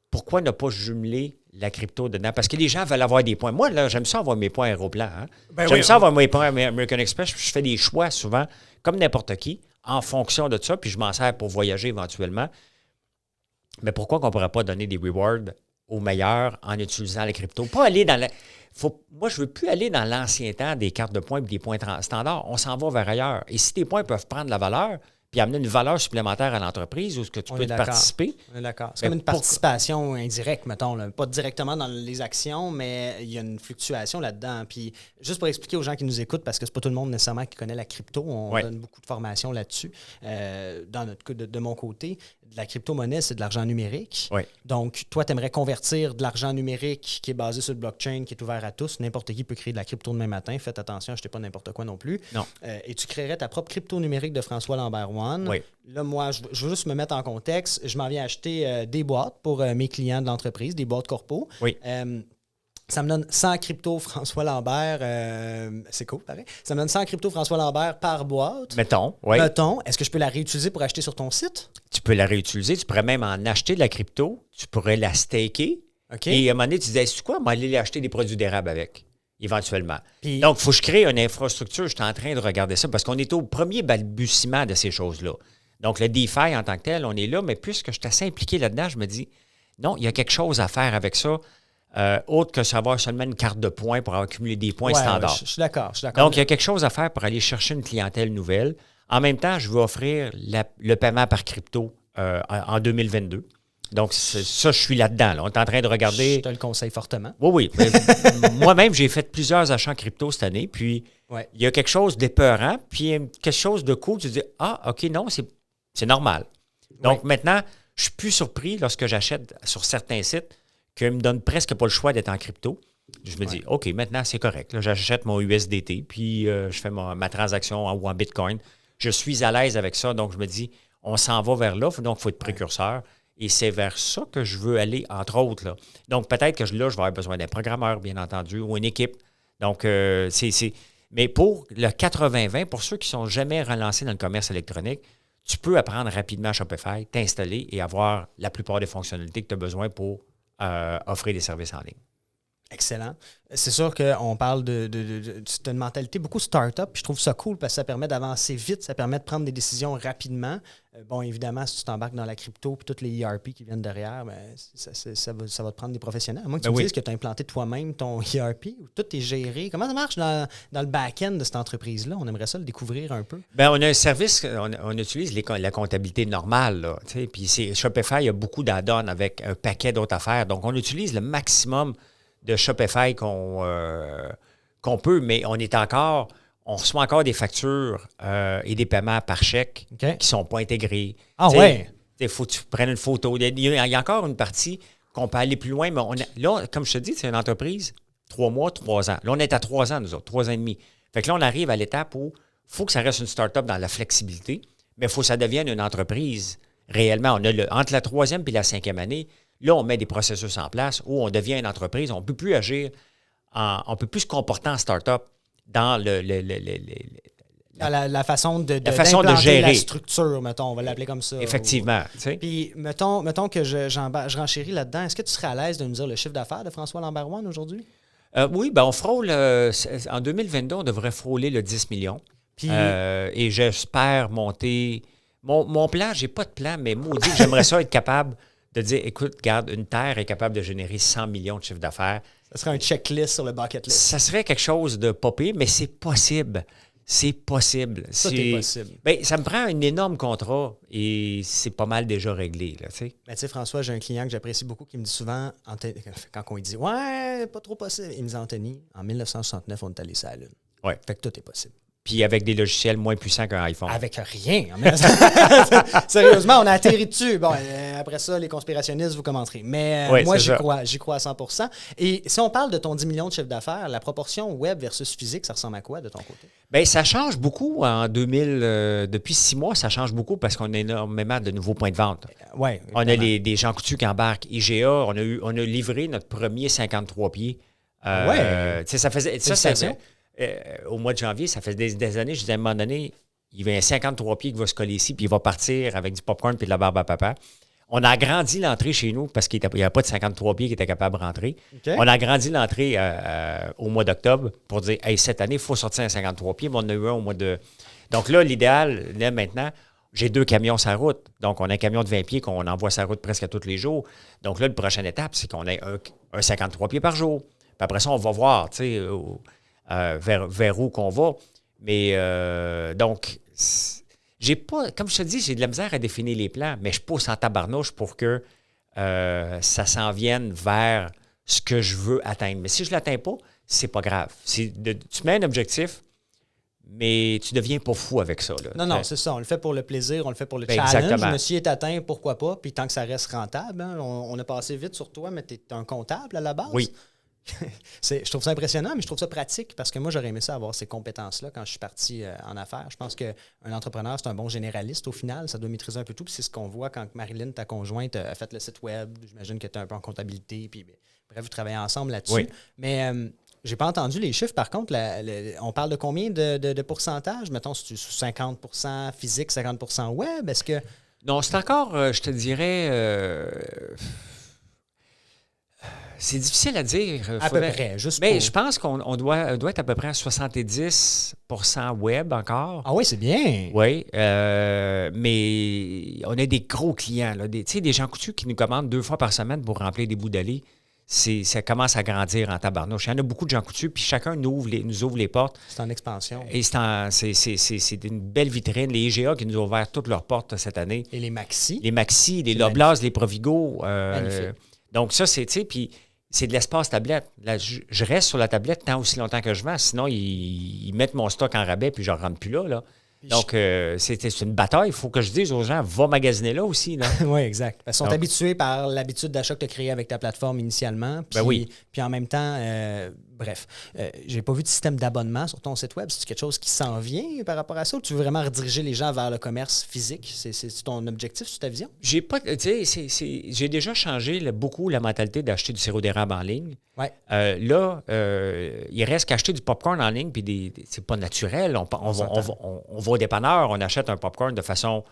pourquoi ne pas jumeler la crypto dedans? Parce que les gens veulent avoir des points. Moi, là, j'aime ça avoir mes points Aéroplan. Hein? J'aime ça avoir mes points American Express. Je fais des choix souvent, comme n'importe qui, en fonction de ça, puis je m'en sers pour voyager éventuellement. Mais pourquoi qu'on ne pourrait pas donner des rewards aux meilleurs en utilisant la crypto? Pas aller dans la... Moi, je ne veux plus aller dans l'ancien temps des cartes de points et des points standards. On s'en va vers ailleurs. Et si tes points peuvent prendre la valeur puis amener une valeur supplémentaire à l'entreprise où ce que tu peux participer. On est d'accord. C'est comme une participation indirecte, mettons. Là. Pas directement dans les actions, mais il y a une fluctuation là-dedans. Puis juste pour expliquer aux gens qui nous écoutent, parce que c'est pas tout le monde nécessairement qui connaît la crypto, on donne beaucoup de formations là-dessus. Dans notre cas, de mon côté, de la crypto-monnaie, c'est de l'argent numérique. Oui. Donc, toi, tu aimerais convertir de l'argent numérique qui est basé sur le blockchain, qui est ouvert à tous. N'importe qui peut créer de la crypto demain matin. Faites attention, achetez pas n'importe quoi non plus. Non. Et tu créerais ta propre crypto numérique de François Lambert One. Oui. Là, moi, je veux juste me mettre en contexte. Je m'en viens acheter des boîtes pour mes clients de l'entreprise, des boîtes corpo. Oui. Ça me donne 100 crypto François Lambert. C'est cool, pareil. Ça me donne 100 crypto François Lambert par boîte. Mettons, oui. Mettons. Est-ce que je peux la réutiliser pour acheter sur ton site? Tu peux la réutiliser. Tu pourrais même en acheter de la crypto. Tu pourrais la staker. OK. Et à un moment donné, tu disais, c'est quoi? Moi, aller acheter des produits d'érable avec, éventuellement. Puis, donc, il faut que je crée une infrastructure. Je suis en train de regarder ça parce qu'on est au premier balbutiement de ces choses-là. Donc, le DeFi en tant que tel, on est là, mais puisque je suis assez impliqué là-dedans, je me dis, non, il y a quelque chose à faire avec ça. Autre que savoir seulement une carte de points pour accumuler des points standards. Je suis d'accord. Donc, il y a quelque chose à faire pour aller chercher une clientèle nouvelle. En même temps, je veux offrir le paiement par crypto en 2022. Donc, ça, je suis là-dedans. Là. On est en train de regarder... Je te le conseille fortement. Oui. Moi-même, j'ai fait plusieurs achats en crypto cette année. Puis, il y a quelque chose d'épeurant. Puis, quelque chose de cool. Tu te dis, OK, non, c'est normal. Donc, maintenant, je suis plus surpris lorsque j'achète sur certains sites qu'ils me donnent presque pas le choix d'être en crypto. Je me dis, OK, maintenant, c'est correct. Là, j'achète mon USDT, puis je fais ma transaction en Bitcoin. Je suis à l'aise avec ça. Donc, je me dis, on s'en va vers là. Donc, il faut être précurseur. Et c'est vers ça que je veux aller, entre autres. Là. Donc, peut-être que je vais avoir besoin d'un programmeur, bien entendu, ou une équipe. Donc, Mais pour le 80-20, pour ceux qui ne sont jamais relancés dans le commerce électronique, tu peux apprendre rapidement à Shopify, t'installer et avoir la plupart des fonctionnalités que tu as besoin pour offrir des services en ligne. Excellent. C'est sûr qu'on parle d'une mentalité beaucoup start-up, puis je trouve ça cool parce que ça permet d'avancer vite, ça permet de prendre des décisions rapidement. Bon, évidemment, si tu t'embarques dans la crypto puis toutes les ERP qui viennent derrière, ben, ça va te prendre des professionnels. À moins que tu me dises que tu as implanté toi-même ton ERP ou tout est géré. Comment ça marche dans le back-end de cette entreprise-là? On aimerait ça le découvrir un peu. Bien, on a un service, on utilise la comptabilité normale. Là, puis Shopify, il y a beaucoup d'add-ons avec un paquet d'autres affaires. Donc, on utilise le maximum de Shopify qu'on peut, mais on reçoit encore des factures et des paiements par chèque qui ne sont pas intégrés. Ah ouais? Il faut que tu prennes une photo. Il y a encore une partie qu'on peut aller plus loin, mais là, comme je te dis, c'est une entreprise, 3 mois, 3 ans. Là, on est à 3 ans, nous autres, 3 ans et demi. Fait que là, on arrive à l'étape où il faut que ça reste une start-up dans la flexibilité, mais il faut que ça devienne une entreprise réellement. On a entre la 3e et la 5e année, là, on met des processus en place où on devient une entreprise. On ne peut plus agir, on ne peut plus se comporter en start-up dans la façon de gérer la structure, mettons, on va l'appeler comme ça. Effectivement. Puis, mettons que je renchéris là-dedans. Est-ce que tu serais à l'aise de nous dire le chiffre d'affaires de François Lambert One aujourd'hui? Oui, ben on frôle, en 2022, on devrait frôler le 10 millions. Puis, et j'espère monter... Mon plan, je n'ai pas de plan, mais maudit, j'aimerais ça être capable de dire, écoute, regarde, une terre est capable de générer 100 millions de chiffre d'affaires. Ça serait un checklist sur le bucket list. Ça serait quelque chose de pas pire, mais c'est possible. C'est possible. Tout est possible. Bien, ça me prend un énorme contrat et c'est pas mal déjà réglé. Là, tu sais, François, j'ai un client que j'apprécie beaucoup qui me dit souvent, quand on lui dit « Ouais, pas trop possible », il me dit « Anthony, en 1969, on est allé sur la Lune. » Ouais. Fait que tout est possible. Puis avec des logiciels moins puissants qu'un iPhone. Avec rien. Sérieusement, on a atterri dessus. Bon, après ça, les conspirationnistes, vous commenterez. Mais moi, j'y crois à 100%. Et si on parle de ton 10 millions de chiffre d'affaires, la proportion web versus physique, ça ressemble à quoi de ton côté? Bien, ça change beaucoup en 2000. Depuis 6 mois, ça change beaucoup parce qu'on a énormément de nouveaux points de vente. Ouais, on a des Jean Coutu qui embarquent. IGA, on a livré notre premier 53 pieds. Ça faisait... au mois de janvier, ça fait des années, je disais à un moment donné, il y a un 53 pieds qui va se coller ici, puis il va partir avec du popcorn puis de la barbe à papa. On a agrandi l'entrée chez nous parce qu'il n'y avait pas de 53 pieds qui était capable de rentrer. OK. On a agrandi l'entrée au mois d'octobre pour dire, hey, cette année, il faut sortir un 53 pieds. Mais on en a eu un au mois de... Donc là, l'idéal, là, maintenant, j'ai 2 camions sur la route. Donc, on a un camion de 20 pieds qu'on envoie sur la route presque à tous les jours. Donc là, la prochaine étape, c'est qu'on ait un 53 pieds par jour. Puis après ça, on va voir, tu sais, vers où qu'on va. Mais donc, j'ai pas, comme je te dis, j'ai de la misère à définir les plans, mais je pousse en tabarnouche pour que ça s'en vienne vers ce que je veux atteindre. Mais si je ne l'atteins pas, c'est pas grave. Tu mets un objectif, mais tu ne deviens pas fou avec ça. Là. Non, c'est ça. On le fait pour le plaisir, on le fait pour le Ben, challenge. exactement. Mais s'il est atteint, pourquoi pas? Puis tant que ça reste rentable, hein, on a passé vite sur toi, mais tu es un comptable à la base. Oui. Je trouve ça impressionnant, mais je trouve ça pratique parce que moi, j'aurais aimé ça avoir ces compétences-là quand je suis parti en affaires. Je pense qu'un entrepreneur, c'est un bon généraliste au final. Ça doit maîtriser un peu tout. Puis c'est ce qu'on voit quand Marilyn, ta conjointe, a fait le site web. J'imagine que tu es un peu en comptabilité. Puis, bref, vous travaillez ensemble là-dessus. Oui. Mais j'ai pas entendu les chiffres. Par contre, on parle de combien de pourcentage? Mettons, c'est 50% physique, 50% web? Est-ce que... Non, c'est encore, je te dirais... c'est difficile à dire. À peu près, juste Mais pour... je pense qu'on doit être à peu près à 70% web encore. Ah oui, c'est bien. Oui, mais on a des gros clients, là, des gens coutus qui nous commandent 2 fois par semaine pour remplir des bouts d'allée. Ça commence à grandir en tabarnouche. Il y en a beaucoup de gens coutus, puis chacun nous ouvre les portes. C'est en expansion. Et c'est une belle vitrine. Les IGA qui nous ont ouvert toutes leurs portes cette année. Et les maxi. Les Maxi, les Loblaws, les Provigo. Magnifique. Donc ça, c'est, tu sais, puis c'est de l'espace tablette. Là, je reste sur la tablette tant aussi longtemps que je vends. Sinon, ils mettent mon stock en rabais, puis je ne rentre plus là. Donc, c'est une bataille. Il faut que je dise aux gens, va magasiner là aussi. Là. Oui, exact. Parce qu'ils sont Donc, habitués par l'habitude d'achat que tu as créé avec ta plateforme initialement. Puis, Ben oui. Puis en même temps, j'ai pas vu de système d'abonnement sur ton site web. C'est quelque chose qui s'en vient par rapport à ça ou tu veux vraiment rediriger les gens vers le commerce physique? C'est ton objectif, c'est ta vision? J'ai pas, tu sais, j'ai déjà changé beaucoup la mentalité d'acheter du sirop d'érable en ligne. Ouais. Là, il reste qu'acheter du popcorn en ligne, puis c'est pas naturel. On va au dépanneur, on achète un popcorn de façon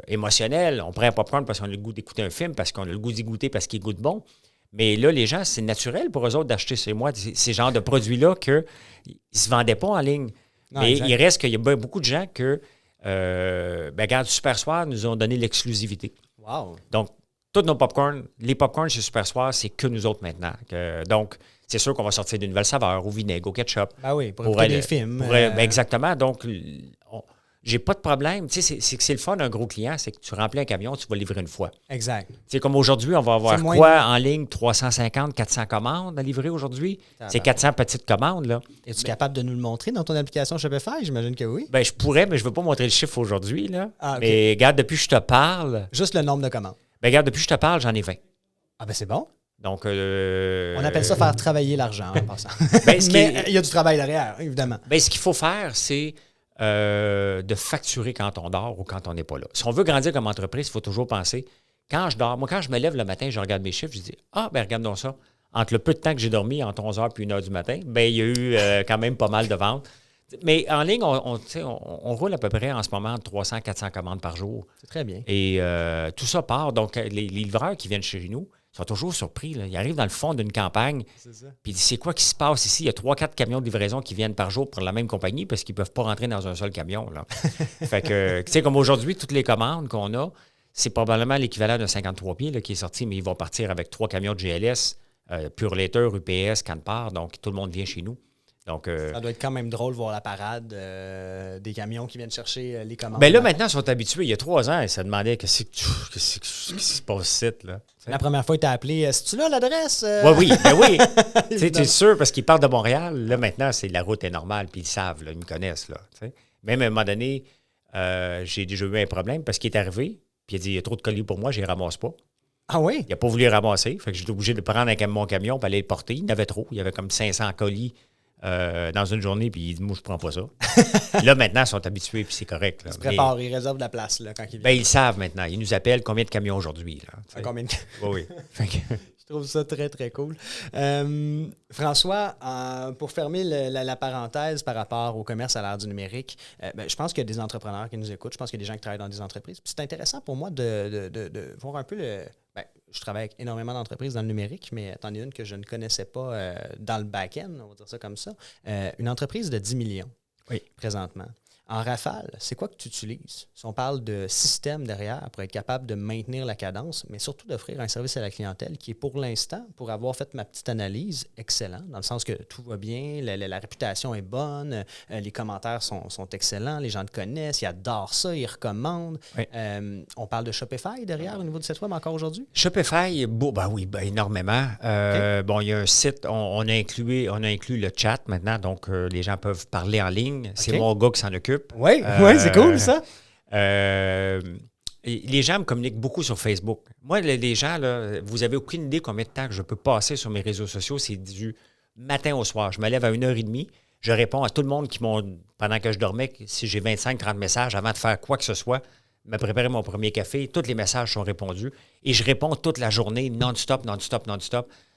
émotionnelle. On prend un popcorn parce qu'on a le goût d'écouter un film, parce qu'on a le goût d'y goûter, parce qu'il goûte bon. Mais là, les gens, c'est naturel pour eux autres d'acheter chez moi ces genres de produits-là qu'ils ne se vendaient pas en ligne. Non, mais exact. il reste qu'il y a beaucoup de gens que, regarde, Super Soir nous ont donné l'exclusivité. Wow. Donc, tous nos popcorns, les popcorns chez Super Soir, c'est que nous autres maintenant. Donc, c'est sûr qu'on va sortir de nouvelles saveurs, au vinaigre, au ketchup. Ben oui, pour écouter des films. Exactement. Donc, j'ai pas de problème. Tu sais, c'est le fun d'un gros client, c'est que tu remplis un camion, tu vas livrer une fois. Exact. Tu sais, comme aujourd'hui, on va avoir en ligne? 350, 400 commandes à livrer aujourd'hui. C'est 400 petites commandes, là. Es-tu capable de nous le montrer dans ton application Shopify? J'imagine que oui. Ben, je pourrais, mais je ne veux pas montrer le chiffre aujourd'hui, là. Ah, OK. Mais regarde, depuis que je te parle... Juste le nombre de commandes. Ben, regarde, depuis que je te parle, j'en ai 20. Ah ben c'est bon. Donc, on appelle ça faire travailler l'argent en passant. Ben, mais il y a du travail derrière, évidemment. Ben, ce qu'il faut faire, c'est de facturer quand on dort ou quand on n'est pas là. Si on veut grandir comme entreprise, il faut toujours penser, quand je dors, moi, quand je me lève le matin, je regarde mes chiffres, je dis, ben regarde donc ça. Entre le peu de temps que j'ai dormi, entre 11h puis 1h du matin, ben il y a eu quand même pas mal de ventes. Mais en ligne, on roule à peu près en ce moment entre 300 400 commandes par jour. C'est très bien. Et tout ça part. Donc, les livreurs qui viennent chez nous sont toujours surpris. Là. Ils arrivent dans le fond d'une campagne. C'est ça. Puis c'est quoi qui se passe ici? Il y a 3-4 camions de livraison qui viennent par jour pour la même compagnie parce qu'ils ne peuvent pas rentrer dans un seul camion. Là. Fait que, tu sais, comme aujourd'hui, toutes les commandes qu'on a, c'est probablement l'équivalent d'un 53 pieds là, qui est sorti, mais ils vont partir avec 3 camions de GLS, Pure Later, UPS, Canpar. Donc, tout le monde vient chez nous. Donc, ça doit être quand même drôle de voir la parade des camions qui viennent chercher les commandes. Bien là, maintenant, ils sont habitués. Il y a 3 ans, ils se demandaient qu'est-ce qui se passe ici, là. La première fois, ils t'ont appelé, est-ce-tu là l'adresse? Oui. Tu sais, tu es sûr, parce qu'ils partent de Montréal. Là, maintenant, la route est normale, puis ils savent, là, ils me connaissent, là. T'sais. Même à un moment donné, j'ai déjà eu un problème parce qu'il est arrivé, puis il a dit, il y a trop de colis pour moi, je les ramasse pas. Ah oui? Il n'a pas voulu les ramasser. Fait que j'étais obligé de prendre mon camion pour aller le porter. Il y en avait trop. Il y avait comme 500 colis dans une journée, puis ils disent, moi, je prends pas ça. Là, maintenant, ils sont habitués, puis c'est correct. Là. Ils se préparent, ils réservent de la place là, quand ils viennent. Ben, ils savent maintenant. Ils nous appellent combien de camions aujourd'hui. Là, Combien de... Oui, oui. Je trouve ça très, très cool. François, pour fermer la parenthèse par rapport au commerce à l'ère du numérique, je pense qu'il y a des entrepreneurs qui nous écoutent. Je pense qu'il y a des gens qui travaillent dans des entreprises. Puis c'est intéressant pour moi de voir un peu je travaille avec énormément d'entreprises dans le numérique, mais t'en as une que je ne connaissais pas dans le back-end, on va dire ça comme ça. Une entreprise de 10 millions présentement. En rafale, c'est quoi que tu utilises? Si on parle de système derrière pour être capable de maintenir la cadence, mais surtout d'offrir un service à la clientèle qui est pour l'instant, pour avoir fait ma petite analyse, excellent, dans le sens que tout va bien, la réputation est bonne, les commentaires sont excellents, les gens te connaissent, ils adorent ça, ils recommandent. Oui. On parle de Shopify derrière au niveau du site web encore aujourd'hui? Shopify, énormément. Okay. Bon, il y a un site, on a inclus le chat maintenant, donc les gens peuvent parler en ligne. C'est mon gars qui s'en occupe. Oui, c'est cool, ça. Les gens me communiquent beaucoup sur Facebook. Moi, les gens, là, vous n'avez aucune idée combien de temps que je peux passer sur mes réseaux sociaux. C'est du matin au soir. Je me lève à 1h30. Je réponds à tout le monde pendant que je dormais, si j'ai 25-30 messages avant de faire quoi que ce soit, me préparer mon premier café. Tous les messages sont répondus. Et je réponds toute la journée, non-stop.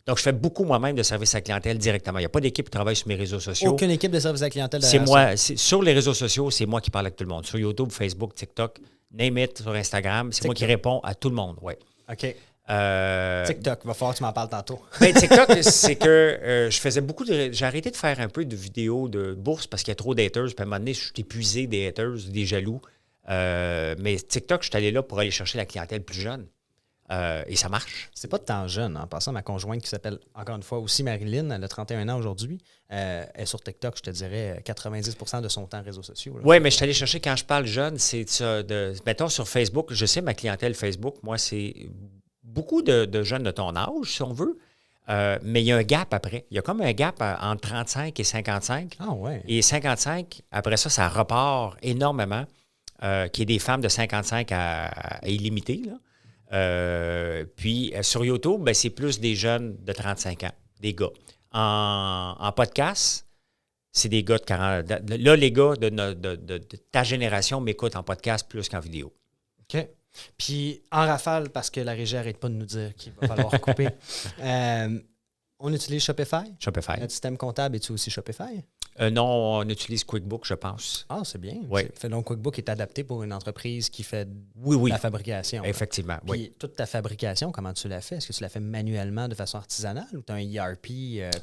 Donc, je fais beaucoup moi-même de service à la clientèle directement. Il n'y a pas d'équipe qui travaille sur mes réseaux sociaux. Aucune équipe de service à la clientèle derrière ça? Sur les réseaux sociaux, c'est moi qui parle avec tout le monde. Sur YouTube, Facebook, TikTok, name it, sur Instagram, c'est moi qui réponds à tout le monde. Ouais. OK. TikTok, il va falloir que tu m'en parles tantôt. TikTok, c'est que je faisais j'ai arrêté de faire un peu de vidéos de bourse parce qu'il y a trop d'haters. Puis à un moment donné, je suis épuisé des haters, des jaloux. Mais TikTok, je suis allé là pour aller chercher la clientèle plus jeune. Et ça marche. C'est pas de temps jeune. En passant, ma conjointe qui s'appelle, encore une fois, aussi Marilyn, elle a 31 ans aujourd'hui, est sur TikTok, je te dirais, 90% de son temps réseaux sociaux. Oui, mais je suis allé chercher, quand je parle jeune, c'est ça. Mettons sur Facebook, je sais ma clientèle Facebook, moi, c'est beaucoup de jeunes de ton âge, si on veut. Mais il y a un gap après. Il y a comme un gap entre 35 et 55. Ah ouais. Et 55, après ça repart énormément. Qui est des femmes de 55 à illimité, là. Puis sur YouTube, c'est plus des jeunes de 35 ans, des gars. En podcast, c'est des gars de 40 ans. Là, les gars de ta génération m'écoutent en podcast plus qu'en vidéo. OK. Puis en rafale, parce que la régie n'arrête pas de nous dire qu'il va falloir couper, on utilise Shopify? Shopify. Notre système comptable, est-tu aussi Shopify? Non, on utilise QuickBook, je pense. Ah, c'est bien. Oui. Donc, QuickBook est adapté pour une entreprise qui fait la fabrication. Effectivement, Puis, oui. Toute ta fabrication, comment tu l'as fait? Est-ce que tu l'as fait manuellement de façon artisanale ou tu as un ERP?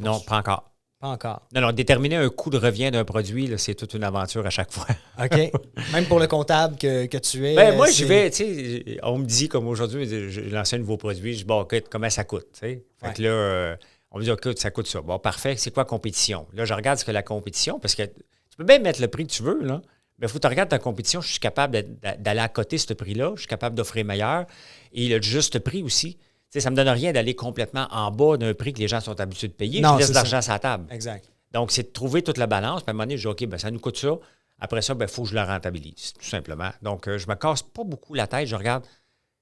Non, pas encore. Pas encore. Non, déterminer un coût de revient d'un produit, là, c'est toute une aventure à chaque fois. OK. Même pour le comptable que tu es. Moi, je vais, tu sais, on me dit, comme aujourd'hui, je lance un nouveau produit, je dis, bon, OK, comment ça coûte? Fait que là, on me dit, OK, ça coûte ça. Bon, parfait, c'est quoi la compétition? Là, je regarde ce que la compétition, parce que tu peux bien mettre le prix que tu veux, là, mais il faut que tu regardes ta compétition. Je suis capable d'aller à côté de ce prix-là, je suis capable d'offrir meilleur, et le juste prix aussi. Tu sais, ça ne me donne rien d'aller complètement en bas d'un prix que les gens sont habitués de payer. Non, je laisse de l'argent sur la table. Exact. Donc, c'est de trouver toute la balance. Puis à un moment donné, je dis, OK, ça nous coûte ça. Après ça, il faut que je le rentabilise, tout simplement. Donc, je me casse pas beaucoup la tête. Je regarde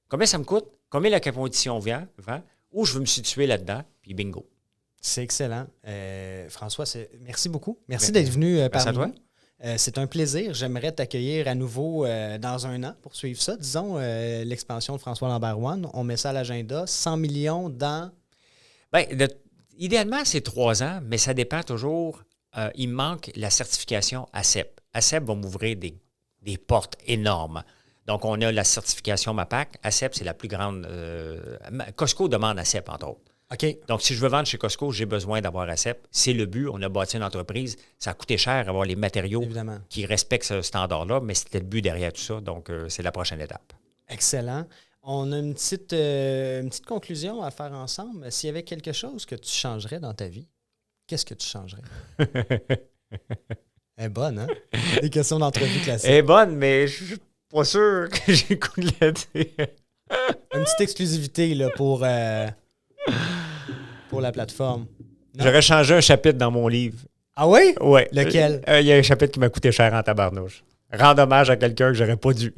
combien ça me coûte, combien la compétition vend, où je veux me situer là-dedans, puis bingo. C'est excellent. François, merci beaucoup. Merci d'être venu parmi nous. C'est un plaisir. J'aimerais t'accueillir à nouveau dans un an pour suivre ça. Disons, l'expansion de François Lambert One. On met ça à l'agenda. 100 millions dans... Idéalement, c'est 3 ans, mais ça dépend toujours. Il me manque la certification ACEP. ACEP va m'ouvrir des portes énormes. Donc, on a la certification MAPAC. ACEP, c'est la plus grande... Costco demande ACEP, entre autres. OK. Donc, si je veux vendre chez Costco, j'ai besoin d'avoir ACEP. C'est le but. On a bâti une entreprise. Ça a coûté cher avoir les matériaux Évidemment. Qui respectent ce standard-là, mais c'était le but derrière tout ça. Donc, c'est la prochaine étape. Excellent. On a une petite conclusion à faire ensemble. S'il y avait quelque chose que tu changerais dans ta vie, qu'est-ce que tu changerais? Elle est bonne, hein? Les questions d'entrevue classiques. Elle est bonne, mais je suis pas sûr que j'ai le goût de la dire. Une petite exclusivité là, pour la plateforme. Non? J'aurais changé un chapitre dans mon livre. Ah oui? Oui. Lequel? Il y a un chapitre qui m'a coûté cher en tabarnouche. Rendre hommage à quelqu'un que j'aurais pas dû.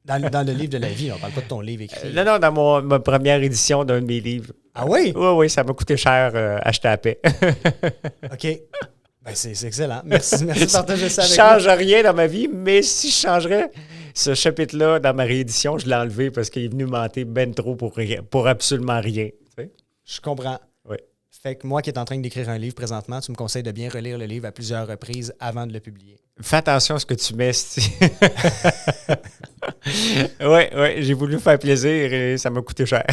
Dans le livre de la vie, on parle pas de ton livre écrit. Non, dans ma première édition d'un de mes livres. Ah oui? Oui, oui, ça m'a coûté cher acheter à paix. OK. Ben, c'est excellent. Merci de partager ça Je avec ne moi. change rien dans ma vie, mais si je changerais ce chapitre-là dans ma réédition, je l'ai enlevé parce qu'il est venu mentir ben trop pour absolument rien. Tu sais? Je comprends. Oui. Fait que moi qui est en train d'écrire un livre présentement, tu me conseilles de bien relire le livre à plusieurs reprises avant de le publier. Fais attention à ce que tu mets. Oui, j'ai voulu faire plaisir et ça m'a coûté cher.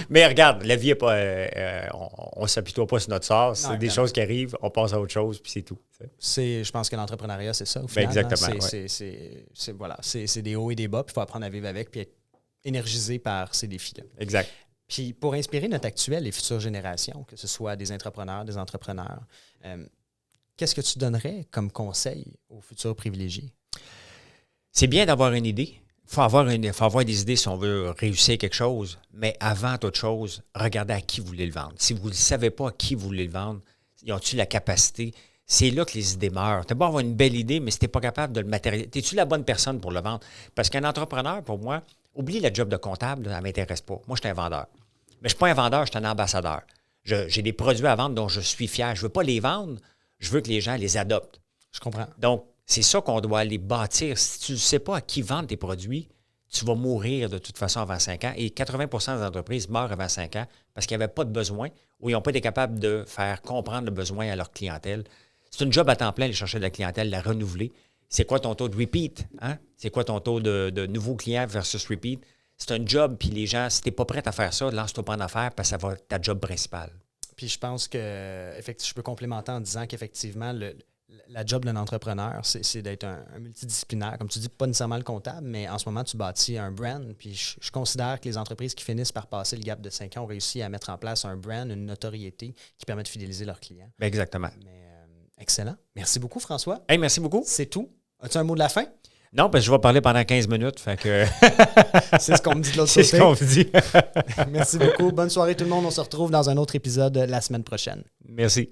Mais regarde, la vie est pas. On ne s'apitoie pas sur notre sort. C'est des choses qui arrivent, on passe à autre chose, puis c'est tout. Je pense que l'entrepreneuriat, c'est ça, au final. Exactement. C'est des hauts et des bas, puis il faut apprendre à vivre avec, puis être énergisé par ces défis-là. Exact. Puis pour inspirer notre actuelle et future génération, que ce soit des entrepreneurs, qu'est-ce que tu donnerais comme conseil aux futurs privilégiés? C'est bien d'avoir une idée. Il faut avoir des idées si on veut réussir quelque chose. Mais avant toute chose, regardez à qui vous voulez le vendre. Si vous ne savez pas à qui vous voulez le vendre, ont-ils la capacité? C'est là que les idées meurent. Tu as beau avoir une belle idée, mais si tu n'es pas capable de le matérialiser, es-tu la bonne personne pour le vendre? Parce qu'un entrepreneur, pour moi, oublie le job de comptable, ça ne m'intéresse pas. Moi, je suis un vendeur. Mais je ne suis pas un vendeur, je suis un ambassadeur. J'ai des produits à vendre dont je suis fier. Je ne veux pas les vendre, je veux que les gens les adoptent. Je comprends. Donc, c'est ça qu'on doit aller bâtir. Si tu ne sais pas à qui vendre tes produits, tu vas mourir de toute façon avant 5 ans. Et 80 des entreprises meurent avant 5 ans parce qu'ils n'avaient pas de besoin ou ils n'ont pas été capables de faire comprendre le besoin à leur clientèle. C'est une job à temps plein, aller chercher de la clientèle, la renouveler. C'est quoi ton taux de repeat? Hein? C'est quoi ton taux de nouveaux clients versus repeat? C'est un job, puis les gens, si tu n'es pas prêt à faire ça, lance-toi pas en affaires parce que ça va être ta job principale. Puis je pense que je peux complémenter en disant qu'effectivement, la job d'un entrepreneur, c'est d'être un multidisciplinaire. Comme tu dis, pas nécessairement le comptable, mais en ce moment, tu bâtis un brand. Puis je considère que les entreprises qui finissent par passer le gap de 5 ans ont réussi à mettre en place un brand, une notoriété qui permet de fidéliser leurs clients. Bien, exactement. Mais, excellent. Merci beaucoup, François. Hey, merci beaucoup. C'est tout. As-tu un mot de la fin? Non, parce que je vais parler pendant 15 minutes. Fait que... C'est ce qu'on me dit de l'autre côté. C'est ce qu'on me dit. Merci beaucoup. Bonne soirée tout le monde. On se retrouve dans un autre épisode la semaine prochaine. Merci.